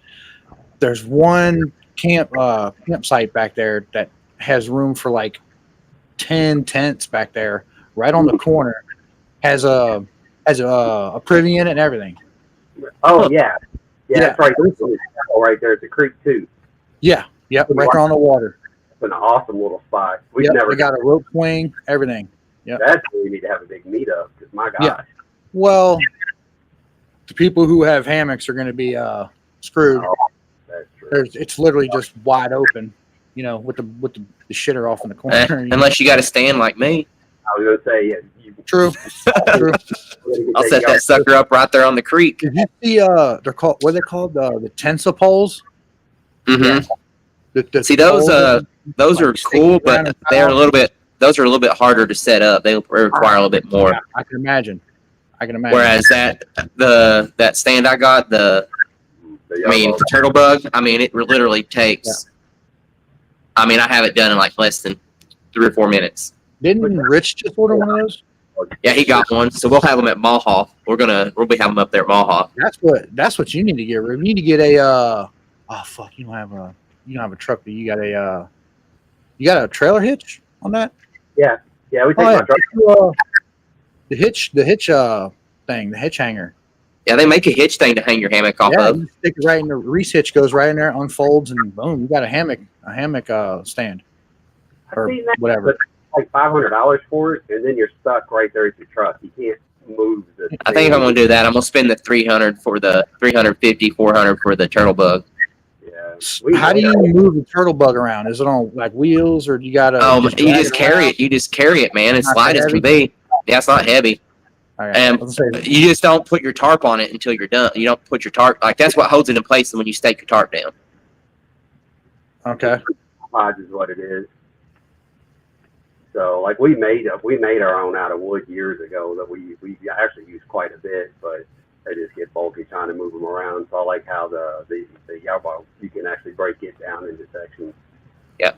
There's one campsite back there that has room for like 10 tents back there, right on the corner. Has a privy in it and everything. Oh yeah. That's right. Right there at the creek too. Yeah, right there on the water. It's an awesome little spot. They got a rope swing, everything. That's where we need to have a big meetup. Because my gosh. Yeah. Well, the people who have hammocks are going to be screwed. Oh, that's true. It's literally just wide open, with the shitter off in the corner. Unless you got to stand like me. I was gonna say, True. True. I'll set that sucker up right there on the creek. Did you see? They're called. What are they called? The Tensa poles. Mm-hmm. The See, those poles are cool, but they're a little bit. Those are a little bit harder to set up. They require a little bit more. Yeah, I can imagine. Whereas that stand I got, the turtle bug. I mean, it literally takes. Yeah. I mean, I have it done in like less than 3 or 4 minutes. Didn't Rich just order one of those? Yeah, he got one. So we'll have them at Maha. We'll be having them up there at Maha. That's what you need to get. You need to get a. Oh fuck! You don't have a truck, but you got a trailer hitch on that. Yeah. We take my truck. The hitch thing, the hitch hanger. Yeah, they make a hitch thing to hang your hammock off of. You stick it right in the Reese hitch, goes right in there, unfolds, and boom, you got a hammock stand or whatever. Like $500 for it, and then you're stuck right there at your truck. You can't move the. I think if I'm gonna do that, I'm gonna spend the $300 for the $350, $400 for the turtle bug. Yeah. How do you move the turtle bug around? Is it on like wheels, or you gotta? You just carry it. You just carry it, man. It's light as can be. Yeah, it's not heavy. And you just don't put your tarp on it until you're done. You don't put your tarp that's what holds it in place when you stake your tarp down. Okay. Pods is what it is. So like we made our own out of wood years ago that we actually use quite a bit, but they just get bulky trying to move them around. So I like how the yarbow, you can actually break it down into sections. Yeah.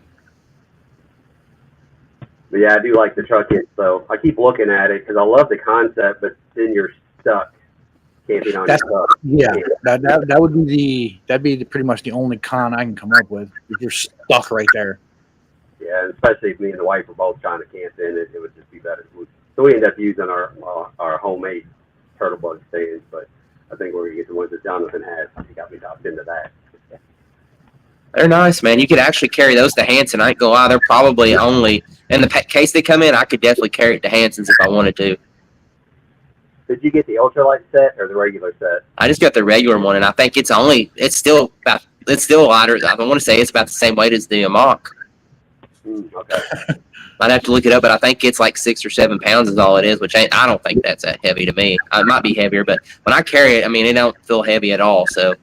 But yeah, I do like the truck hitch though. I keep looking at it because I love the concept, but then you're stuck camping on your truck. Yeah, that would be pretty much the only con I can come up with. If you're stuck right there. Yeah, especially if me and the wife were both trying to camp in it, it would just be better. So we ended up using our homemade turtle bug stands, but I think we're gonna get the ones that Jonathan has. He got me talked into that. They're nice, man. You could actually carry those to Hanson. I ain't gonna lie, they're probably only in the case they come in. I could definitely carry it to Hanson's if I wanted to. Did you get the ultralight set or the regular set? I just got the regular one, and I think it's still lighter. I want to say it's about the same weight as the Amok. Okay. I'd have to look it up, but I think it's like 6 or 7 pounds is all it is, which I don't think that's that heavy to me. It might be heavier, but when I carry it, I mean, it don't feel heavy at all. So,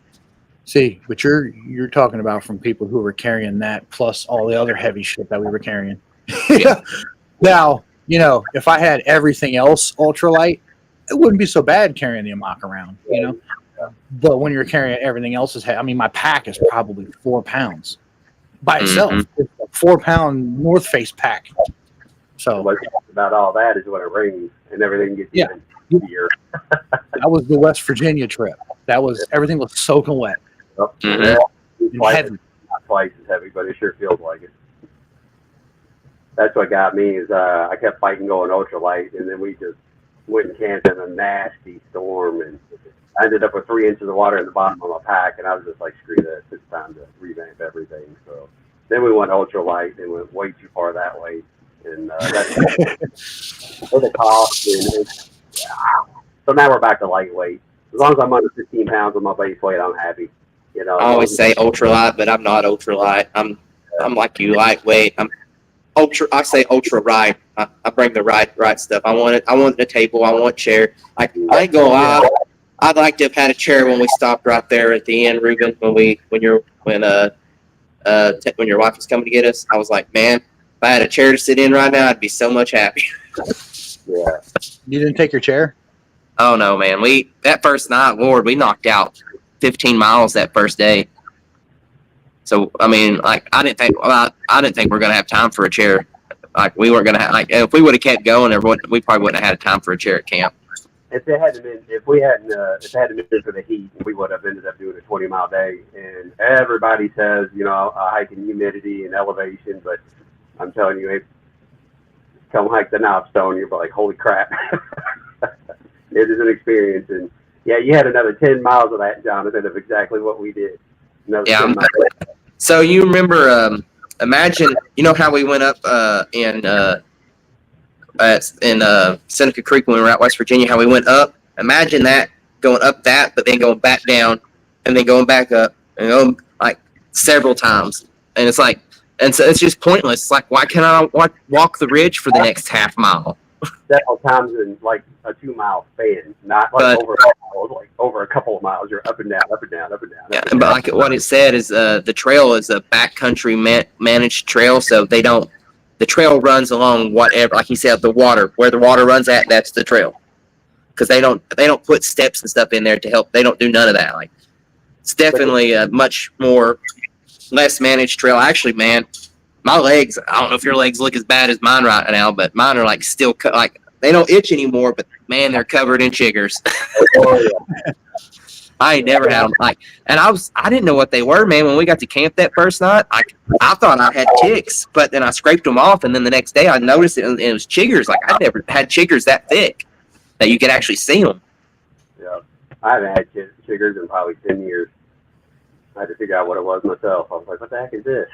see, but you're talking about from people who were carrying that plus all the other heavy shit that we were carrying. Yeah. Now, if I had everything else ultralight, it wouldn't be so bad carrying the Amok around, But when you're carrying everything else my pack is probably 4 pounds. By itself, it's a 4-pound North Face pack. So what's about all that is when it rains and everything gets even heavier. That was the West Virginia trip. Everything was soaking wet. Heavy. Not twice as heavy, but it sure feels like it. That's what got me is I kept fighting going ultralight, and then we just went and camped in a nasty storm, and I ended up with 3 inches of water in the bottom of my pack, and I was just like, screw this, it's time to revamp everything. So then we went ultralight and went way too far that way, and that's for the cost. So now we're back to lightweight. As long as I'm under 15 pounds on my base weight, I'm happy. I always say ultralight, but I'm not ultralight. I'm like you, lightweight. I say ultra right. I bring the right stuff. I want the table. I want chair. I ain't gonna lie. I'd like to have had a chair when we stopped right there at the end, Reuben. When your wife was coming to get us, I was like, man, if I had a chair to sit in right now, I'd be so much happier. Yeah. You didn't take your chair? Oh no, man. That first night, Lord, we knocked out 15 miles that first day. So I mean, I didn't think we're gonna have time for a chair. Like we weren't gonna have if we would have kept going, we probably wouldn't have had time for a chair at camp. If it hadn't been for the heat, we would have ended up doing a 20-mile day. And everybody says, hiking humidity and elevation, but I'm telling you, come hike the Knobstone, you're like, holy crap. It is an experience. And yeah, you had another 10 miles of that, Jonathan, of exactly what we did. Yeah. So you remember, imagine, how we went up and in Seneca Creek when we were out West Virginia, how we went up. Imagine that, going up that, but then going back down, and then going back up, and going like several times. And it's like, and so it's just pointless. It's like, why can't I walk the ridge for the next half mile? Several times in like a 2 mile span, not like over a mile, like over a couple of miles. You're up and down, up and down, up and down. Yeah, but like what it said is the trail is a backcountry managed trail, so they don't. The trail runs along whatever, like he said, the water, where the water runs at, that's the trail. Because they don't put steps and stuff in there to help. They don't do none of that. Like, it's definitely a much more less managed trail. Actually, man, my legs, I don't know if your legs look as bad as mine right now, but mine are like still like they don't itch anymore, but man, they're covered in chiggers. Oh, yeah. I ain't never had them. Like, and I didn't know what they were, man. When we got to camp that first night, I thought I had ticks, but then I scraped them off, and then the next day I noticed it, and it was chiggers. Like, I never had chiggers that thick that you could actually see them. Yeah, I haven't had chiggers in probably 10 years. I had to figure out what it was myself. I was like, what the heck is this?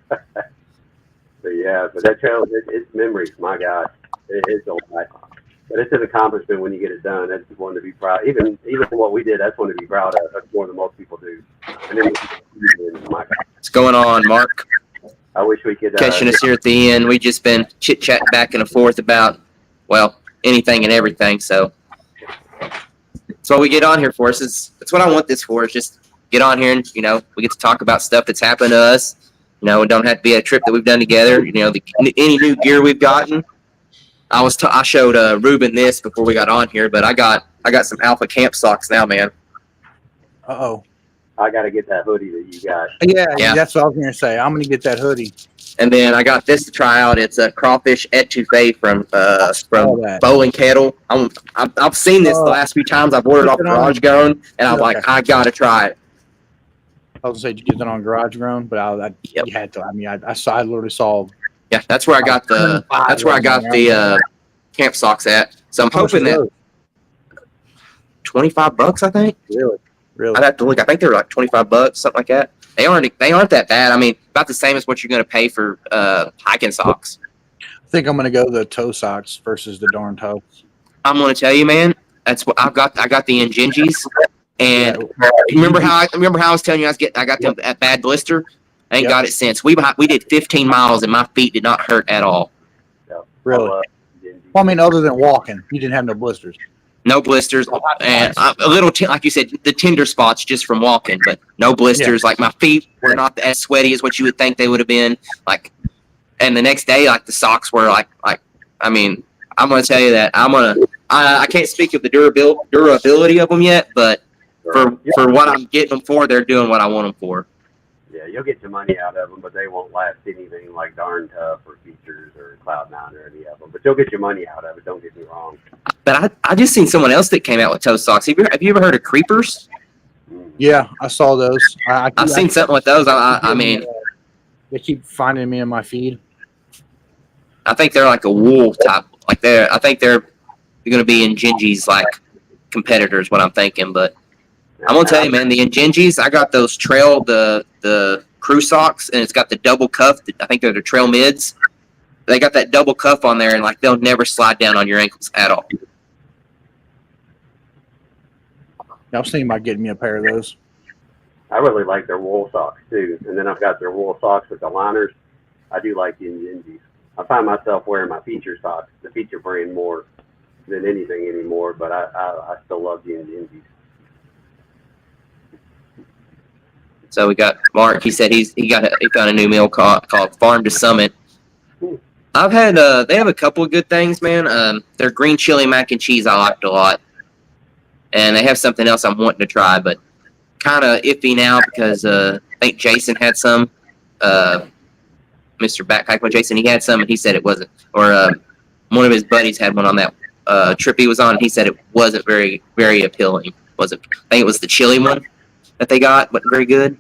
But yeah, but that trail, it's memories. My gosh, it's a lot. But it's an accomplishment when you get it done. That's one to be proud. Even for what we did, that's one to be proud of. That's more than most people do. And then my gosh. What's going on, Mark? I wish we could Catching us here at the end. We just been chit chatting back and forth about, well, anything and everything. So that's what we get on here for. That's what I want this for. Is just get on here and we get to talk about stuff that's happened to us. It don't have to be a trip that we've done together. Any new gear we've gotten. I showed Reuben this before we got on here, but I got some Alpha camp socks now, man. Uh-oh. I got to get that hoodie that you got. Yeah, that's what I was going to say. I'm going to get that hoodie. And then I got this to try out. It's a crawfish etouffee from Bowling Kettle. I've seen this the last few times I've ordered off Garage Grown, and I'm like, I got to try it. I was going to say, did you get that on Garage Grown? But Yep. You had to. I mean, I literally saw. Yeah, that's where I got the camp socks at. So I'm hoping that $25, I think. Really. I'd have to look. I think they were like $25, something like that. They aren't that bad. I mean, about the same as what you're going to pay for hiking socks. I think I'm going to go the toe socks versus the darn toe. I'm going to tell you, man. That's what I've got. I got the Injinjis, and remember how I was telling you I got them at Bad Blister. I ain't got it since. We did 15 miles, and my feet did not hurt at all. Really? Well, I mean, other than walking, you didn't have no blisters. No blisters, and a little, like you said, the tender spots just from walking, but no blisters. Like my feet were not as sweaty as what you would think they would have been. Like, and the next day, like the socks were like. I mean, I'm gonna tell you that I can't speak of the durability of them yet, but for what I'm getting them for, they're doing what I want them for. Yeah, you'll get your money out of them, but they won't last anything like Darn Tough or Features or Cloud9 or any of them. But you'll get your money out of it, don't get me wrong. But I just seen someone else that came out with toe socks. Have you ever heard of Creepers? Yeah, I saw those. I've seen something with those. I mean, they keep finding me in my feed. I think they're like a wool type. I think they're going to be Injinjis like competitors. What I'm thinking, but I'm gonna tell you, man, the Injinjis. I got those trail the crew socks, and it's got the double cuff. I think they're the trail mids. They got that double cuff on there, and like they'll never slide down on your ankles at all. I was thinking about getting me a pair of those. I really like their wool socks too, and then I've got their wool socks with the liners. I do like the Injinjis. I find myself wearing my Feature socks, the Feature brand, more than anything anymore, but I still love the Injinjis. So we got Mark. He said he found a new meal called Farm to Summit. I've had they have a couple of good things, man. Their green chili mac and cheese I liked a lot, and they have something else I'm wanting to try, but kind of iffy now because I think Jason had some. Mr. Backpack with Jason, he had some, and he said it wasn't. Or one of his buddies had one on that trip he was on, and he said it wasn't very, very appealing. Wasn't? I think it was the chili one that they got, but very good.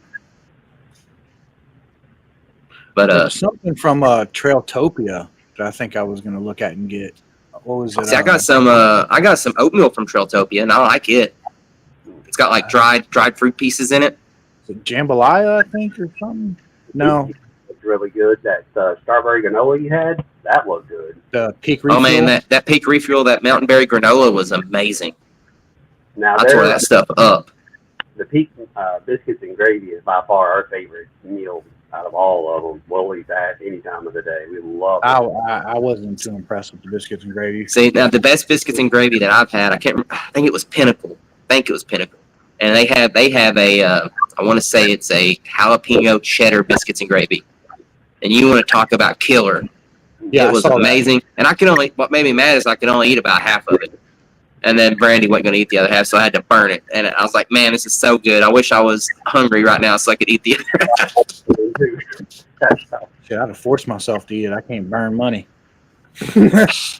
But something from Trailtopia that I think I was going to look at and get. What was it? See, I got some oatmeal from Trailtopia, and I like it. It's got like dried fruit pieces in it. Is it jambalaya, I think, or something? No. It's really good. That strawberry granola you had. That looked good. The peak refuel. Oh man, that peak refuel, that Mountain Berry granola was amazing. Now I tore that stuff up. the peak biscuits and gravy is by far our favorite meal out of all of them. We'll eat that any time of the day. We love it. I wasn't too impressed with the biscuits and gravy. See, now the best biscuits and gravy that I've had, I can't remember, I think it was Pinnacle. And they have a, I want to say it's a jalapeno cheddar biscuits and gravy. And you want to talk about killer. Yeah, it was amazing. And what made me mad is I could only eat about half of it. And then Brandy wasn't going to eat the other half, so I had to burn it. And I was like, man, this is so good. I wish I was hungry right now so I could eat the other half. Shit, I'd have forced myself to eat it. I can't burn money.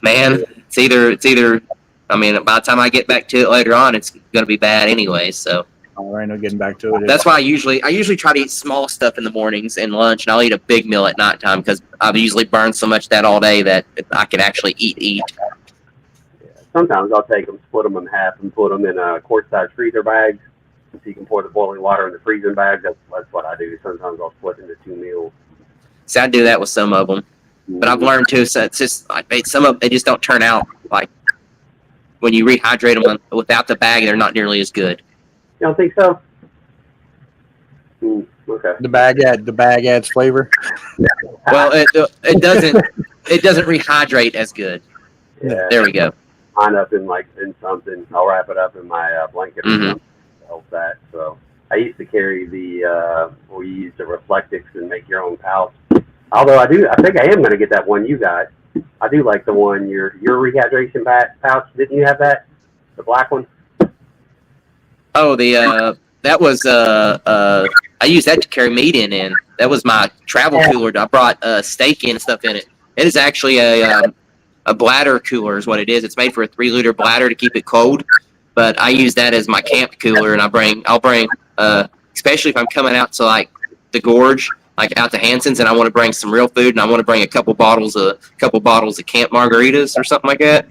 Man, it's either, I mean, by the time I get back to it later on, it's going to be bad anyway, so. All right, no getting back to it. That's why I usually try to eat small stuff in the mornings and lunch, and I'll eat a big meal at nighttime because I've usually burned so much that all day that I can actually eat. Yeah, sometimes I'll take them, split them in half, and put them in quart-size freezer bags, so you can pour the boiling water in the freezing bag. That's what I do. Sometimes I'll split into 2 meals. See, I do that with some of them, but I've learned too. So it's just like some of they just don't turn out like when you rehydrate them without the bag. They're not nearly as good. You don't think so? Okay. The bag adds flavor. Well, it doesn't rehydrate as good. Yeah. There we go. Mine up in something. I'll wrap it up in my blanket or something to help that. So I used to carry we use the Reflectix and make your own pouch. Although I think I am going to get that one you got. I do like the one your rehydration pouch. Didn't you have that? The black one. Oh, that was I used that to carry meat in. That was my travel cooler. I brought steak and stuff in it. It is actually a bladder cooler is what it is. It's made for a 3-liter bladder to keep it cold. But I use that as my camp cooler, and I'll bring especially if I'm coming out to like the gorge, like out to Hanson's, and I want to bring some real food, and I want to bring a couple bottles of camp margaritas or something like that.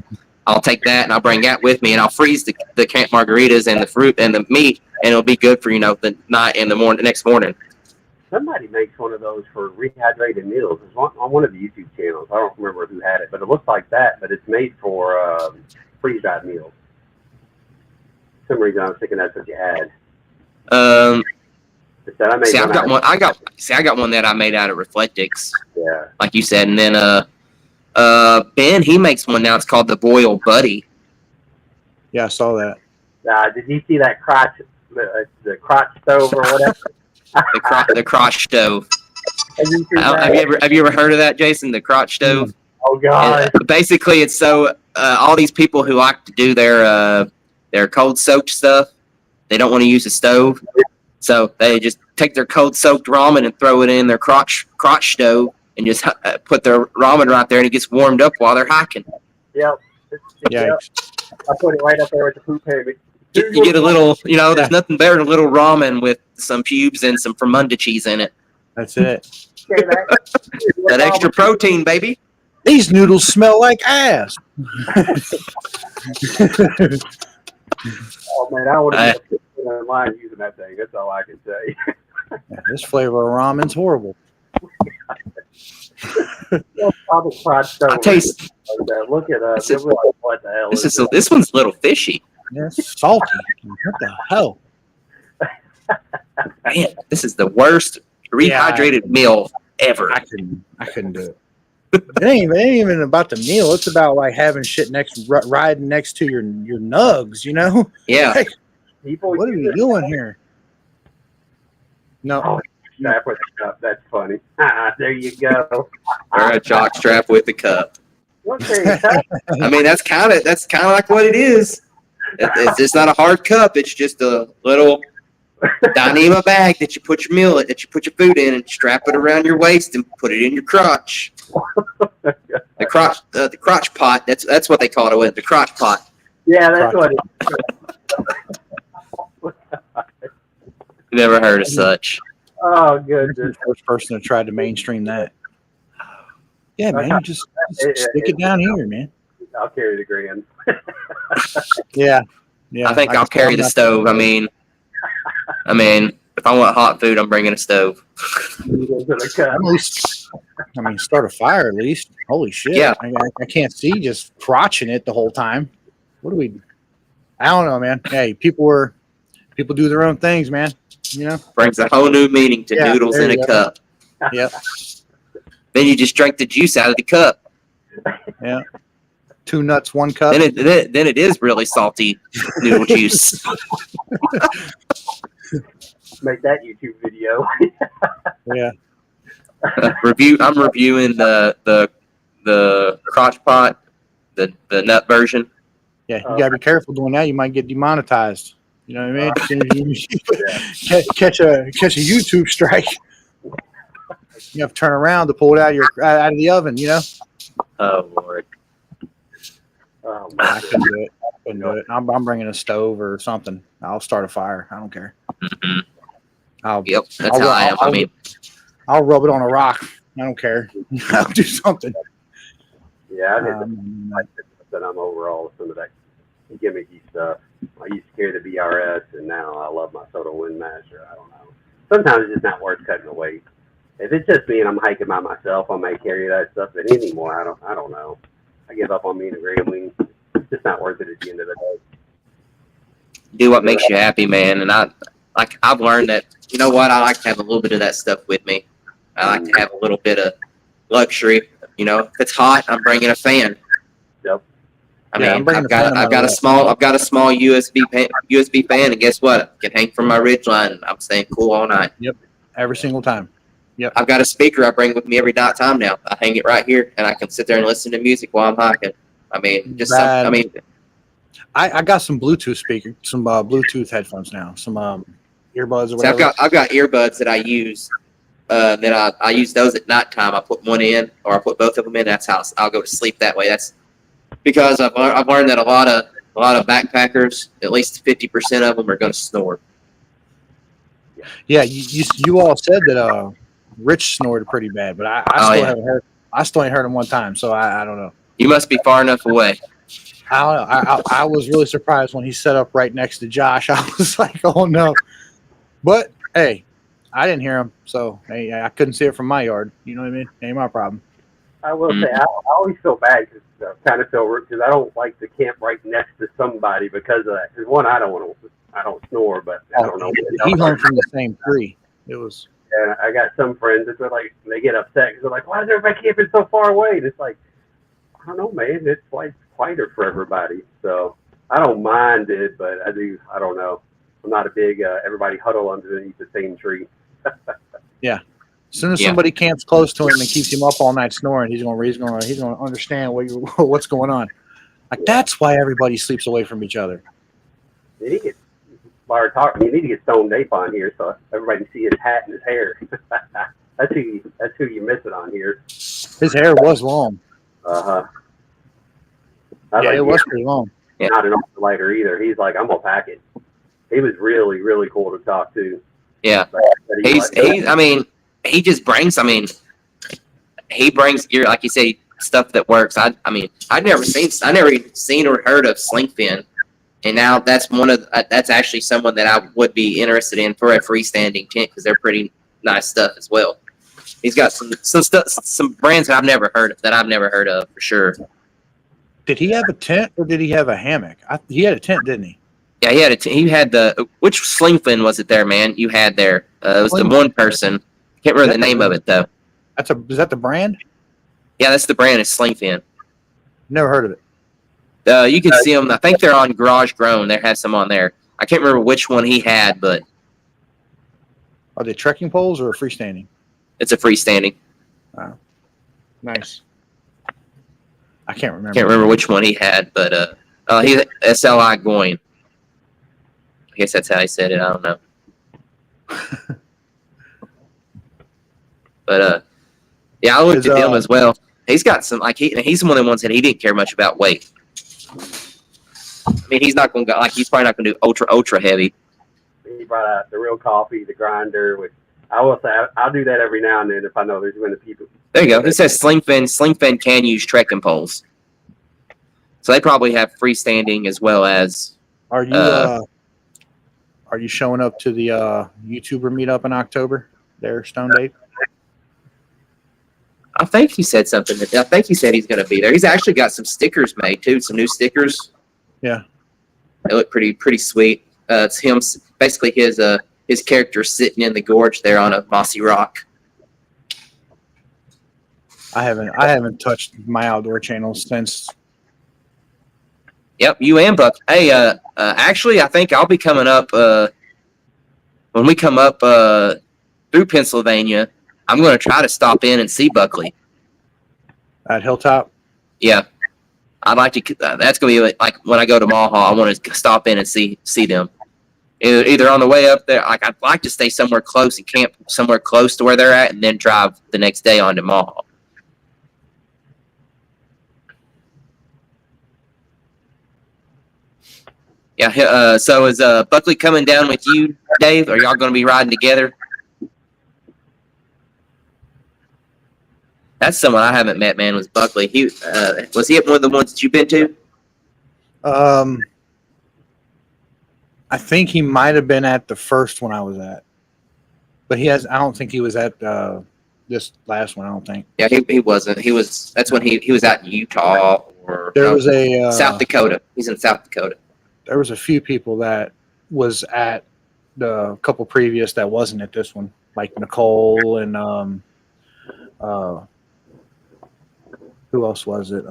I'll take that and I'll bring that with me, and I'll freeze the camp margaritas and the fruit and the meat, and it'll be good for the night and the next morning. Somebody makes one of those for rehydrated meals. It's on one of the YouTube channels. I don't remember who had it, but it looks like that. But it's made for freeze-dried meals. For some reason I was thinking that's what you had. I got one that I made out of Reflectix. Yeah. Like you said, and then Ben, he makes one now. It's called the Boil Buddy. Yeah, I saw that. Did you see that crotch, the crotch stove or whatever? the crotch stove. Have you ever heard of that, Jason? The crotch stove. Oh God! Basically, it's so all these people who like to do their cold soaked stuff, they don't want to use a stove, so they just take their cold soaked ramen and throw it in their crotch stove and just put their ramen right there, and it gets warmed up while they're hiking. Yep. Yeah. I put it right up there with the poop hammock. You get a little, there's nothing better than a little ramen with some pubes and some Fermunda cheese in it. That's it. That extra protein, baby. These noodles smell like ass. Oh man, I would have been online using that thing. That's all I can say. Yeah, this flavor of ramen's horrible. I taste. Look at us. What the hell? This one's a little fishy. Yeah, it's salty. What the hell? Man, this is the worst rehydrated meal ever. I couldn't do it. It ain't even about the meal. It's about like having shit riding next to your nugs, Yeah. Like, what are you doing here? No. Oh, strap with the cup. That's funny. There you go. Or a jock strap with the cup. Okay. I mean, that's kind of like what it is. It's just not a hard cup. It's just a little Dyneema bag that you put your food in, and strap it around your waist and put it in your crotch. The crotch pot. That's what they call it. The crotch pot. Yeah, that's what it is. Never heard of such. Oh, goodness. The first person to try to mainstream that. Yeah, man. You just stick it down here, man. I'll carry the grand. Yeah. I think I'll carry the stove. I mean, if I want hot food, I'm bringing a stove. I'm I mean, start a fire at least. Holy shit! Yeah. I can't see just crotching it the whole time. What do we? I don't know, man. Hey, people do their own things, man. You know. Brings a whole new meaning to Yeah, noodles there in a you go. cup. Yep. Then you just drink the juice out of the cup. Yeah. 2 nuts, 1 cup. Then it is really salty noodle juice. Make that YouTube video. Yeah. I'm reviewing the crotch pot, the nut version. Yeah, you gotta be careful doing that. You might get demonetized. You know what I mean? As soon as you catch a YouTube strike, you have to turn around to pull it out of the oven. You know? Oh Lord. Oh, I couldn't do it. I'm bringing a stove or something. I'll start a fire. I don't care. Mm-hmm. Yep, that's how I am. I mean, I'll rub it on a rock. I don't care. I'll do something. yeah, I did that. I'm over all some of that gimmicky stuff. I used to carry the BRS, and now I love my Soto Windmaster. I don't know. Sometimes it's just not worth cutting the weight. If it's just me and I'm hiking by myself, I may carry that stuff. But anymore, I don't know. I give up on me and the Grambling. It's just not worth it at the end of the day. do what makes you happy, man. And I've learned that, you know what, I like to have a little bit of that stuff with me. I like to have a little bit of luxury. You know, if it's hot, I'm bringing a fan. Yep. I mean, I've got a small USB fan, and guess what? It can hang from my ridgeline. And I'm staying cool all night. Yep. Every single time. Yep. I've got a speaker I bring with me every night time now. I hang it right here, and I can sit there and listen to music while I'm hiking. I mean, I got some Bluetooth speaker, some Bluetooth headphones now, some earbuds or whatever. So I've got earbuds that I use. Then I use those at nighttime. I put one in, or I put both of them in. That's how I'll go to sleep that way. That's because I've learned that a lot of backpackers, at least 50% of them, are going to snore. Yeah, you all said that Rich snored pretty bad, but I still haven't heard. I still ain't heard him one time, so I don't know. You must be far enough away. I don't know. I was really surprised when he set up right next to Josh. I was like, oh no. But hey, I didn't hear him, so hey, I couldn't see it from my yard. You know what I mean? Ain't my problem. I will say, I always feel bad because I don't like to camp right next to somebody because of that. Because one, I don't snore, but I don't know. He hung from the same tree. It was. And I got some friends that are like, they get upset because they're like, why is everybody camping so far away? And it's like, I don't know, man. It's like quieter for everybody. So I don't mind it, but I don't know. I'm not a big everybody huddle underneath the same tree. Yeah. As soon as somebody camps close to him and keeps him up all night snoring, he's going to understand what's going on. Like that's why everybody sleeps away from each other. While we're talking, you need to get Stone Nape on here so everybody can see his hat and his hair. That's who you miss it on here. His hair was long. Yeah, it was pretty long. Not an ultralighter either. He's like, I'm gonna pack it. He was really, really cool to talk to. Yeah, he just brings. He brings gear, like you say, stuff that works. I never seen or heard of Sling Fin. And now that's that's actually someone that I would be interested in for a freestanding tent because they're pretty nice stuff as well. He's got some brands that I've never heard of for sure. Did he have a tent or did he have a hammock? He had a tent, didn't he? Yeah, he had he had which Sling Fin was it there, man? You had there. It was the one person. Can't remember the name of it though. Is that the brand? Yeah, that's the brand. It's Sling Fin. Never heard of it. You can see them. I think they're on Garage Grown. They have some on there. I can't remember which one he had, but are they trekking poles or freestanding? It's a freestanding. Wow, nice. I can't remember. Can't remember which one he had, but he's SLI Goin. I guess that's how he said it. I don't know. But yeah, I looked at him as well. He's got some he's one of the ones that he didn't care much about weight. I mean, he's not going to go he's probably not going to do ultra heavy. He brought out the real coffee, the grinder, which I will say I'll do that every now and then if I know there's going to be people. There you go. It says Sling Fin. Sling Fin can use trekking poles, so they probably have freestanding as well as. Are you showing up to the YouTuber meetup in October? There, Stone Dave. I think he said something. I think he said he's going to be there. He's actually got some stickers made too, some new stickers. Yeah. They look pretty sweet. It's him, basically his character sitting in the gorge there on a mossy rock. I haven't touched my outdoor channels since. Yep, you and Buck. Hey, actually, I think I'll be coming up when we come up through Pennsylvania. I'm going to try to stop in and see Buckley. At Hilltop? Yeah. I'd like to. That's going to be like when I go to Maha, I want to stop in and see them. Either on the way up there, like I'd like to stay somewhere close and camp somewhere close to where they're at and then drive the next day on to Maha. Yeah, so is Buckley coming down with you, Dave? Are y'all going to be riding together? That's someone I haven't met, man, was Buckley. Was he at one of the ones that you've been to? I think he might have been at the first one I was at. But I don't think he was at this last one, I don't think. Yeah, he wasn't. That's when he was out in Utah or South Dakota. He's in South Dakota. There was a few people that was at the couple previous that wasn't at this one, like Nicole and who else was it?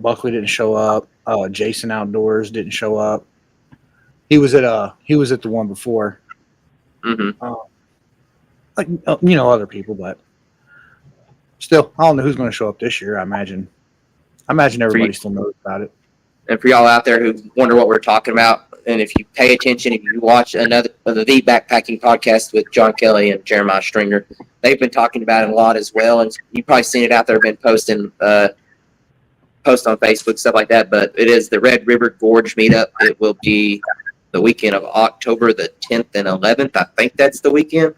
Buckley didn't show up. Jason Outdoors didn't show up. He was at the one before. Mm-hmm. Other people, but still, I don't know who's going to show up this year. I imagine everybody still knows about it. And for y'all out there who wonder what we're talking about, and if you pay attention, if you watch another of the Backpacking podcast with John Kelly and Jeremiah Stringer, they've been talking about it a lot as well. And you've probably seen it out there, been posting post on Facebook, stuff like that. But it is the Red River Gorge meetup. It will be the weekend of October the 10th and 11th. I think that's the weekend.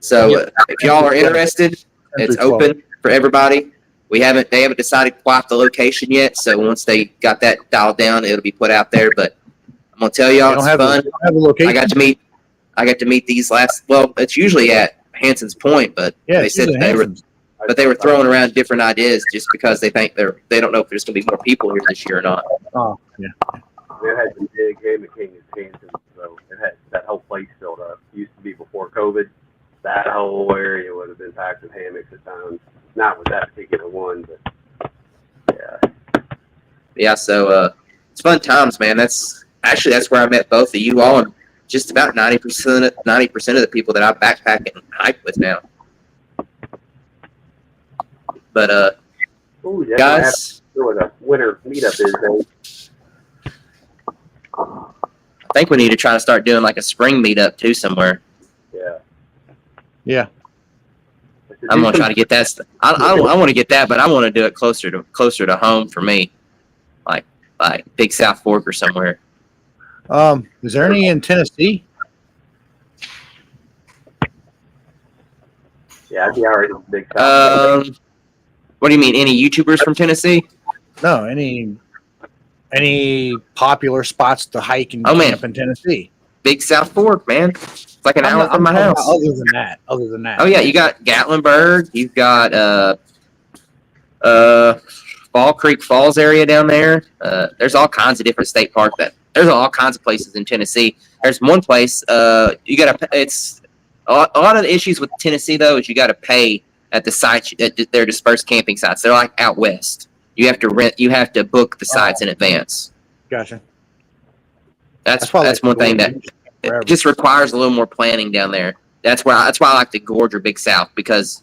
So if y'all are interested, it's open for everybody. They haven't decided quite the location yet. So once they got that dialed down, it'll be put out there. But I'm gonna tell y'all, it's fun. I got to meet these it's usually at Hanson's Point, but they said they were throwing around different ideas just because they think they don't know if there's gonna be more people here this year or not. Oh yeah. It had some big hammock hanging at Hanson, so it had that whole place filled up. It used to be before COVID, that whole area would have been packed with hammocks at times. Not with that particular one, but yeah. Yeah, so it's fun times, man. That's where I met both of you all, and just about 90% of the people that I backpack and hike with now. But guys, what a winter meetup is. I think we need to try to start doing like a spring meetup too somewhere. Yeah. Yeah. I'm gonna try to get that. I want to get that, but I want to do it closer to home for me, like Big South Fork or somewhere. Is there any in Tennessee? Yeah, I'd be already in Big South. What do you mean? Any YouTubers from Tennessee? No, any popular spots to hike and camp in Tennessee? Big South Fork, man. It's like an hour from my house. Other than that. Oh yeah, you got Gatlinburg. You've got Fall Creek Falls area down there. There's all kinds of different state parks. There's all kinds of places in Tennessee. There's one place it's a lot of the issues with Tennessee though is you got to pay at the sites at their dispersed camping sites. They're like out west. You have to rent. You have to book the sites in advance. Gotcha. That's one thing that it just requires a little more planning down there. That's why I like the Gorge or Big South, because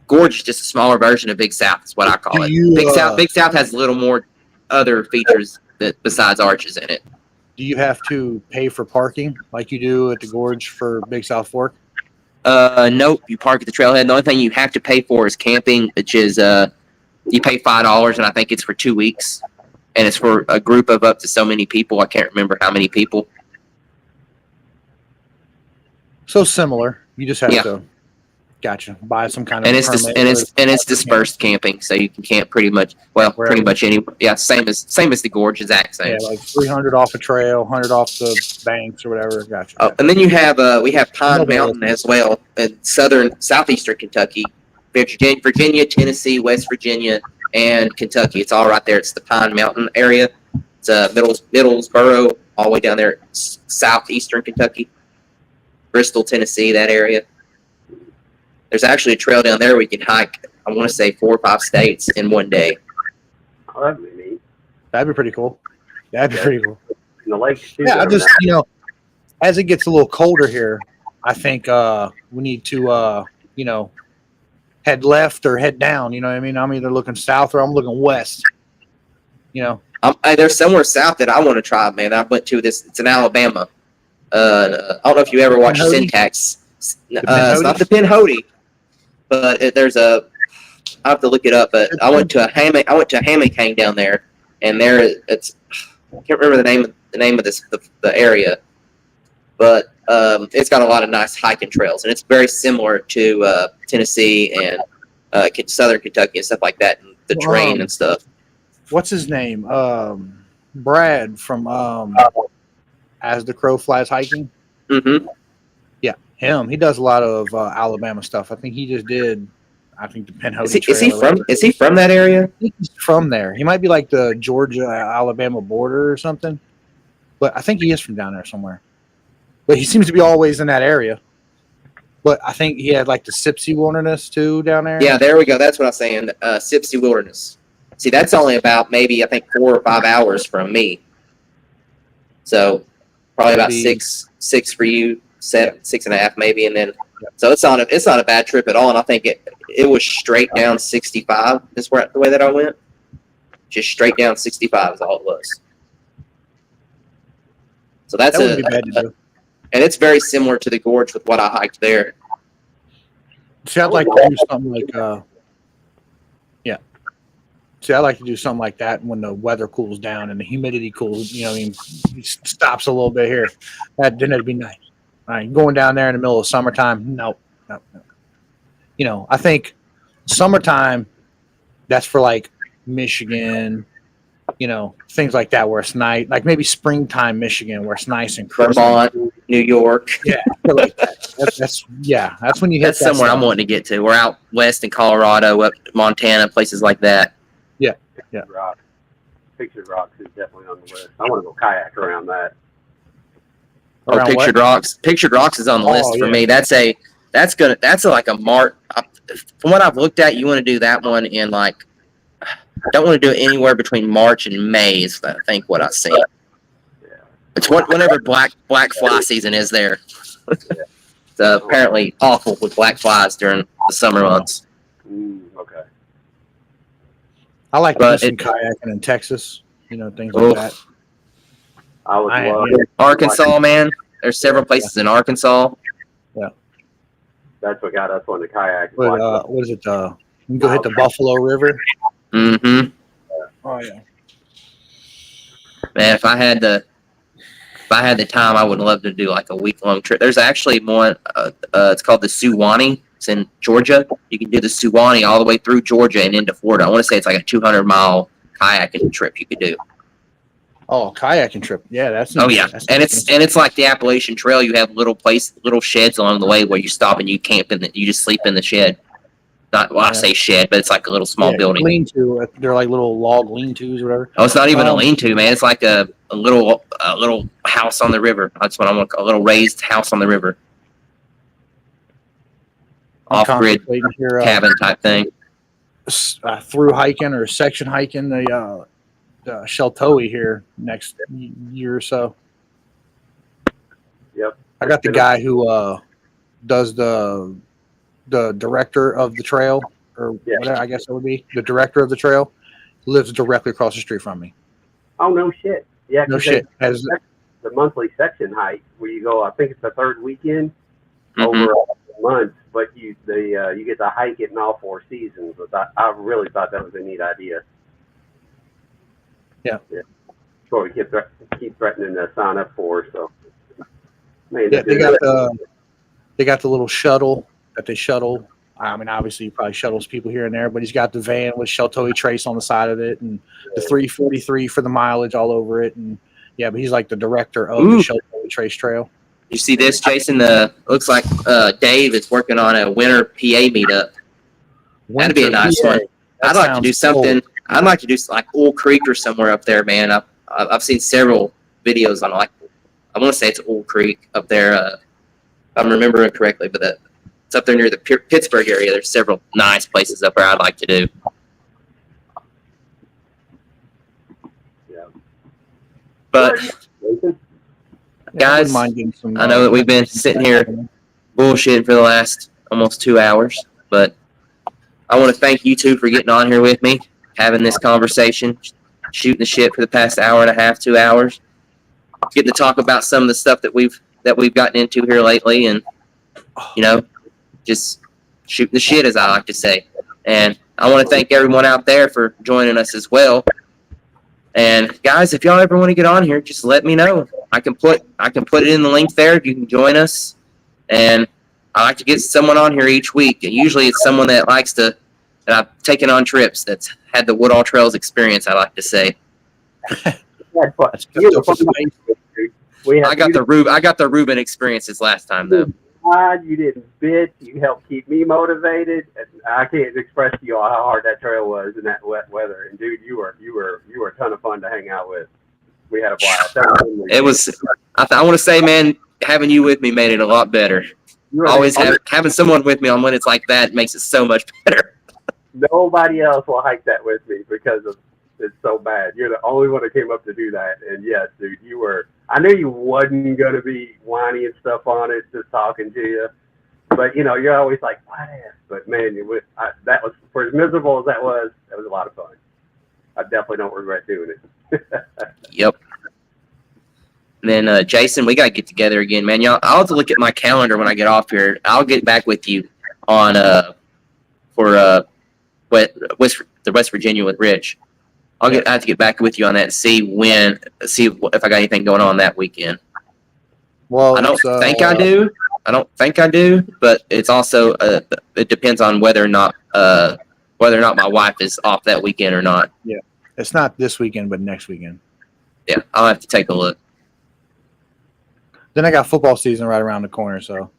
Gorge is just a smaller version of Big South. That's what I call it. Big South has a little more other features besides arches in it. Do you have to pay for parking like you do at the Gorge for Big South Fork? Nope. You park at the trailhead. The only thing you have to pay for is camping, which is you pay $5, and I think it's for 2 weeks. And it's for a group of up to so many people. I can't remember how many people. So similar. You just have to Gotcha. Buy some kind of And it's permit. it's dispersed camping, so you can camp pretty much pretty much any same as the gorge, exact same. Yeah, like 300 off a trail, 100 off the banks or whatever. Gotcha. Oh, and then you have we have Pine Another Mountain one. as well in southeastern Kentucky, Virginia, Tennessee, West Virginia, and Kentucky. It's all right there. It's the Pine Mountain area. It's Middlesboro, all the way down there, southeastern Kentucky, Bristol, Tennessee, that area. There's actually a trail down there where you can hike, I want to say 4 or 5 states in one day. Oh, that'd be neat. That'd be pretty cool. That'd be pretty cool. In the lakes too. Yeah, I just, as it gets a little colder here, I think we need to, head left or head down. You know what I mean? I'm either looking south or I'm looking west. There's somewhere south that I want to try, man. I went to this. It's in Alabama. I don't know if you ever watched Syntax. It's not the Pinhoti, but there's a. I have to look it up. But I went to a hammock hang down there, and it's. I can't remember the name of the area, but it's got a lot of nice hiking trails, and it's very similar to Tennessee and southern Kentucky and stuff like that, and the terrain and stuff. What's his name? Brad from As the Crow Flies Hiking. Mm-hmm. Yeah, him. He does a lot of Alabama stuff. I think he just did. I think the Pinhoti Trail. Is he from that area? I think he's from there. He might be like the Georgia-Alabama border or something. But I think he is from down there somewhere. But he seems to be always in that area. But I think he had like the Sipsey Wilderness too down there. Yeah, there we go. That's what I was saying. Sipsey Wilderness. See, that's only about maybe I think 4 or 5 hours from me. So probably about six for you, 6.5 maybe, and then so it's not a bad trip at all. And I think it was straight down 65. Is the way that I went. Just straight down 65 is all it was. So that wouldn't be bad to do. And it's very similar to the gorge with what I hiked there. See, I'd like to do something like See, I like to do something like that when the weather cools down and the humidity cools. Stops a little bit here. Then it'd be nice. All right, going down there in the middle of summertime, no. I think summertime, that's for like Michigan, things like that where it's nice. Like maybe springtime Michigan where it's nice and crisp. Vermont, New York. Yeah, like that. That's when you hit. That's somewhere I'm wanting to get to. We're out west in Colorado, up Montana, places like that. Yeah. Pictured Rocks is definitely on the list. I want to go kayak around that. Pictured Rocks. Pictured Rocks is on the list for me. That's like a March. From what I've looked at, you want to do that one in like. Don't want to do it anywhere between March and May. Is I think what I see. Yeah. It's whenever black fly season is there. It's apparently awful with black flies during the summer months. Okay. I like to do some kayaking in Texas, things like that. I would love Arkansas, man. There's several places in Arkansas. Yeah. That's what got us on the kayak. What is it? You can go hit the Buffalo River. Mm-hmm. Oh yeah. Man, if I had the time, I would love to do like a week-long trip. There's actually one. It's called the Suwannee. It's in Georgia. You can do the Suwannee all the way through Georgia and into Florida. I want to say it's like a 200-mile kayaking trip you could do. Oh, kayaking trip. Yeah, that's. Oh yeah, and it's like the Appalachian Trail. You have little sheds along the way where you stop and you camp you just sleep in the shed. I say shed, but it's like a little small building. Lean-to. They're like little log lean-tos or whatever. Oh, it's not even a lean-to, man. It's like a little house on the river. That's what I want. A little raised house on the river. Off-grid cabin type thing. Through hiking or section hiking the Sheltoe here next year or so. Yep. I got the guy who does the director of the trail, or whatever, I guess it would be the director of the trail, lives directly across the street from me. Oh no shit! Yeah, no shit. As the monthly section hike where you go, I think it's the third weekend over a month, but you get to hike it in all 4 seasons. But I really thought that was a neat idea. Yeah. So we keep threatening to sign up for. So, man, yeah, they got the little shuttle that they shuttle. I mean, obviously, he probably shuttles people here and there, but he's got the van with Sheltoe Trace on the side of it, and the 343 for the mileage all over it. And yeah, but he's like the director of the Sheltoe Trace Trail. You see this, Jason? Looks like Dave is working on a winter PA meetup. That'd be a nice one. I'd like to do something. Cool. I'd like to do like Old Creek or somewhere up there, man. I've seen several videos on, like, I want to say it's Old Creek up there. If I'm remembering correctly, but it's up there near the Pittsburgh area. There's several nice places up there I'd like to do. Yeah. But guys, I know that we've been sitting here bullshitting for the last almost 2 hours, but I want to thank you two for getting on here with me, having this conversation, shooting the shit for the past hour and a half, 2 hours, getting to talk about some of the stuff that we've gotten into here lately, and just shooting the shit, as I like to say. And I want to thank everyone out there for joining us as well. And guys, if y'all ever want to get on here, just let me know. I can put it in the link there if you can join us. And I like to get someone on here each week. And usually it's someone that I've taken on trips, that's had the WoodAllTrails experience, I like to say. I got the Reuben experiences last time, though. You didn't bitch. You helped keep me motivated. And I can't express to you all how hard that trail was in that wet weather. And dude, you were a ton of fun to hang out with. We had a blast. It was. I want to say, man, having you with me made it a lot better. Always having someone with me on when it's like that makes it so much better. Nobody else will hike that with me because it's so bad. You're the only one that came up to do that. And yes, dude, you were. I knew you wasn't going to be whiny and stuff on it, just talking to you. But, you're always like, what if? But, man, that was, for as miserable as that was a lot of fun. I definitely don't regret doing it. Yep. And then, Jason, we got to get together again, man. I'll have to look at my calendar when I get off here. I'll get back with you on the West Virginia with Rich. I have to get back with you on that and see if I got anything going on that weekend. Well, I don't think I do. But it's also it depends on whether or not my wife is off that weekend or not. Yeah, it's not this weekend, but next weekend. Yeah, I'll have to take a look. Then I got football season right around the corner, so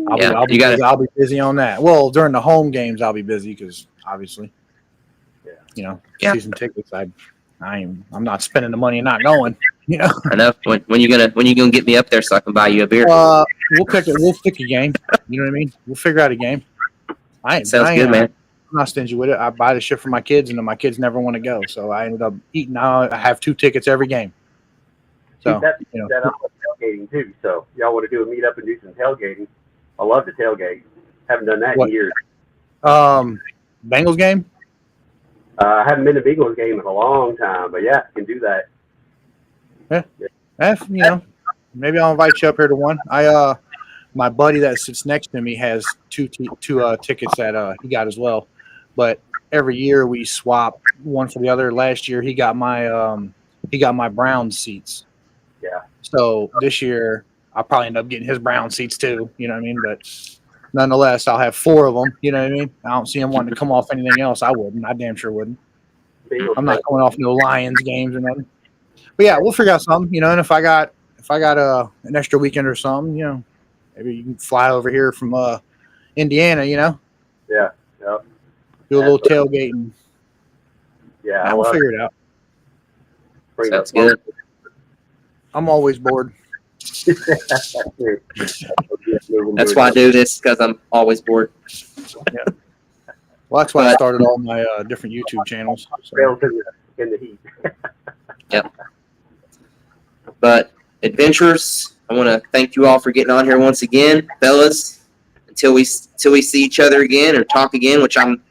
I'll be busy on that. Well, during the home games, I'll be busy because obviously. Season tickets. I'm not spending the money and not going. I know. When you gonna get me up there so I can buy you a beer? We'll pick a game. You know what I mean? We'll figure out a game. Sounds good, man. I'm not stingy with it. I buy the shit for my kids, and then my kids never want to go, so I ended up eating. Now I have 2 tickets every game. So that I'm tailgating too. So y'all want to do a meetup and do some tailgating? I love to tailgate. Haven't done that in years. Bengals game. I haven't been to Bengals game in a long time, but yeah, can do that. Yeah. Maybe I'll invite you up here to one. My buddy that sits next to me has two tickets that he got as well, but every year we swap one for the other. Last year he got my Browns seats. Yeah. So this year I'll probably end up getting his Brown seats too. You know what I mean? But nonetheless, I'll have 4 of them. You know what I mean? I don't see him wanting to come off anything else. I wouldn't. I damn sure wouldn't. I'm not going off no Lions games or nothing. But yeah, we'll figure out something. And if I got an extra weekend or something, maybe you can fly over here from Indiana. Yeah. Yep. Do a little tailgating. Yeah, we'll figure it out. Sounds good. I'm always bored. That's why I do this, because I'm always bored. Yeah. Well, that's why I started all my different YouTube channels. So. In the heat. Yep. But adventurers, I want to thank you all for getting on here once again, fellas. Until we see each other again or talk again, which I'm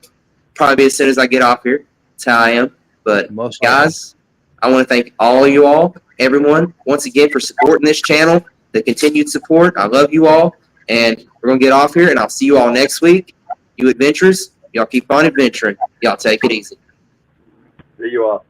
probably as soon as I get off here. That's how I am. But guys, I want to thank all of you all, everyone, once again for supporting this channel, the continued support. I love you all, and we're going to get off here, and I'll see you all next week. You adventurers, y'all keep on adventuring. Y'all take it easy. See you all.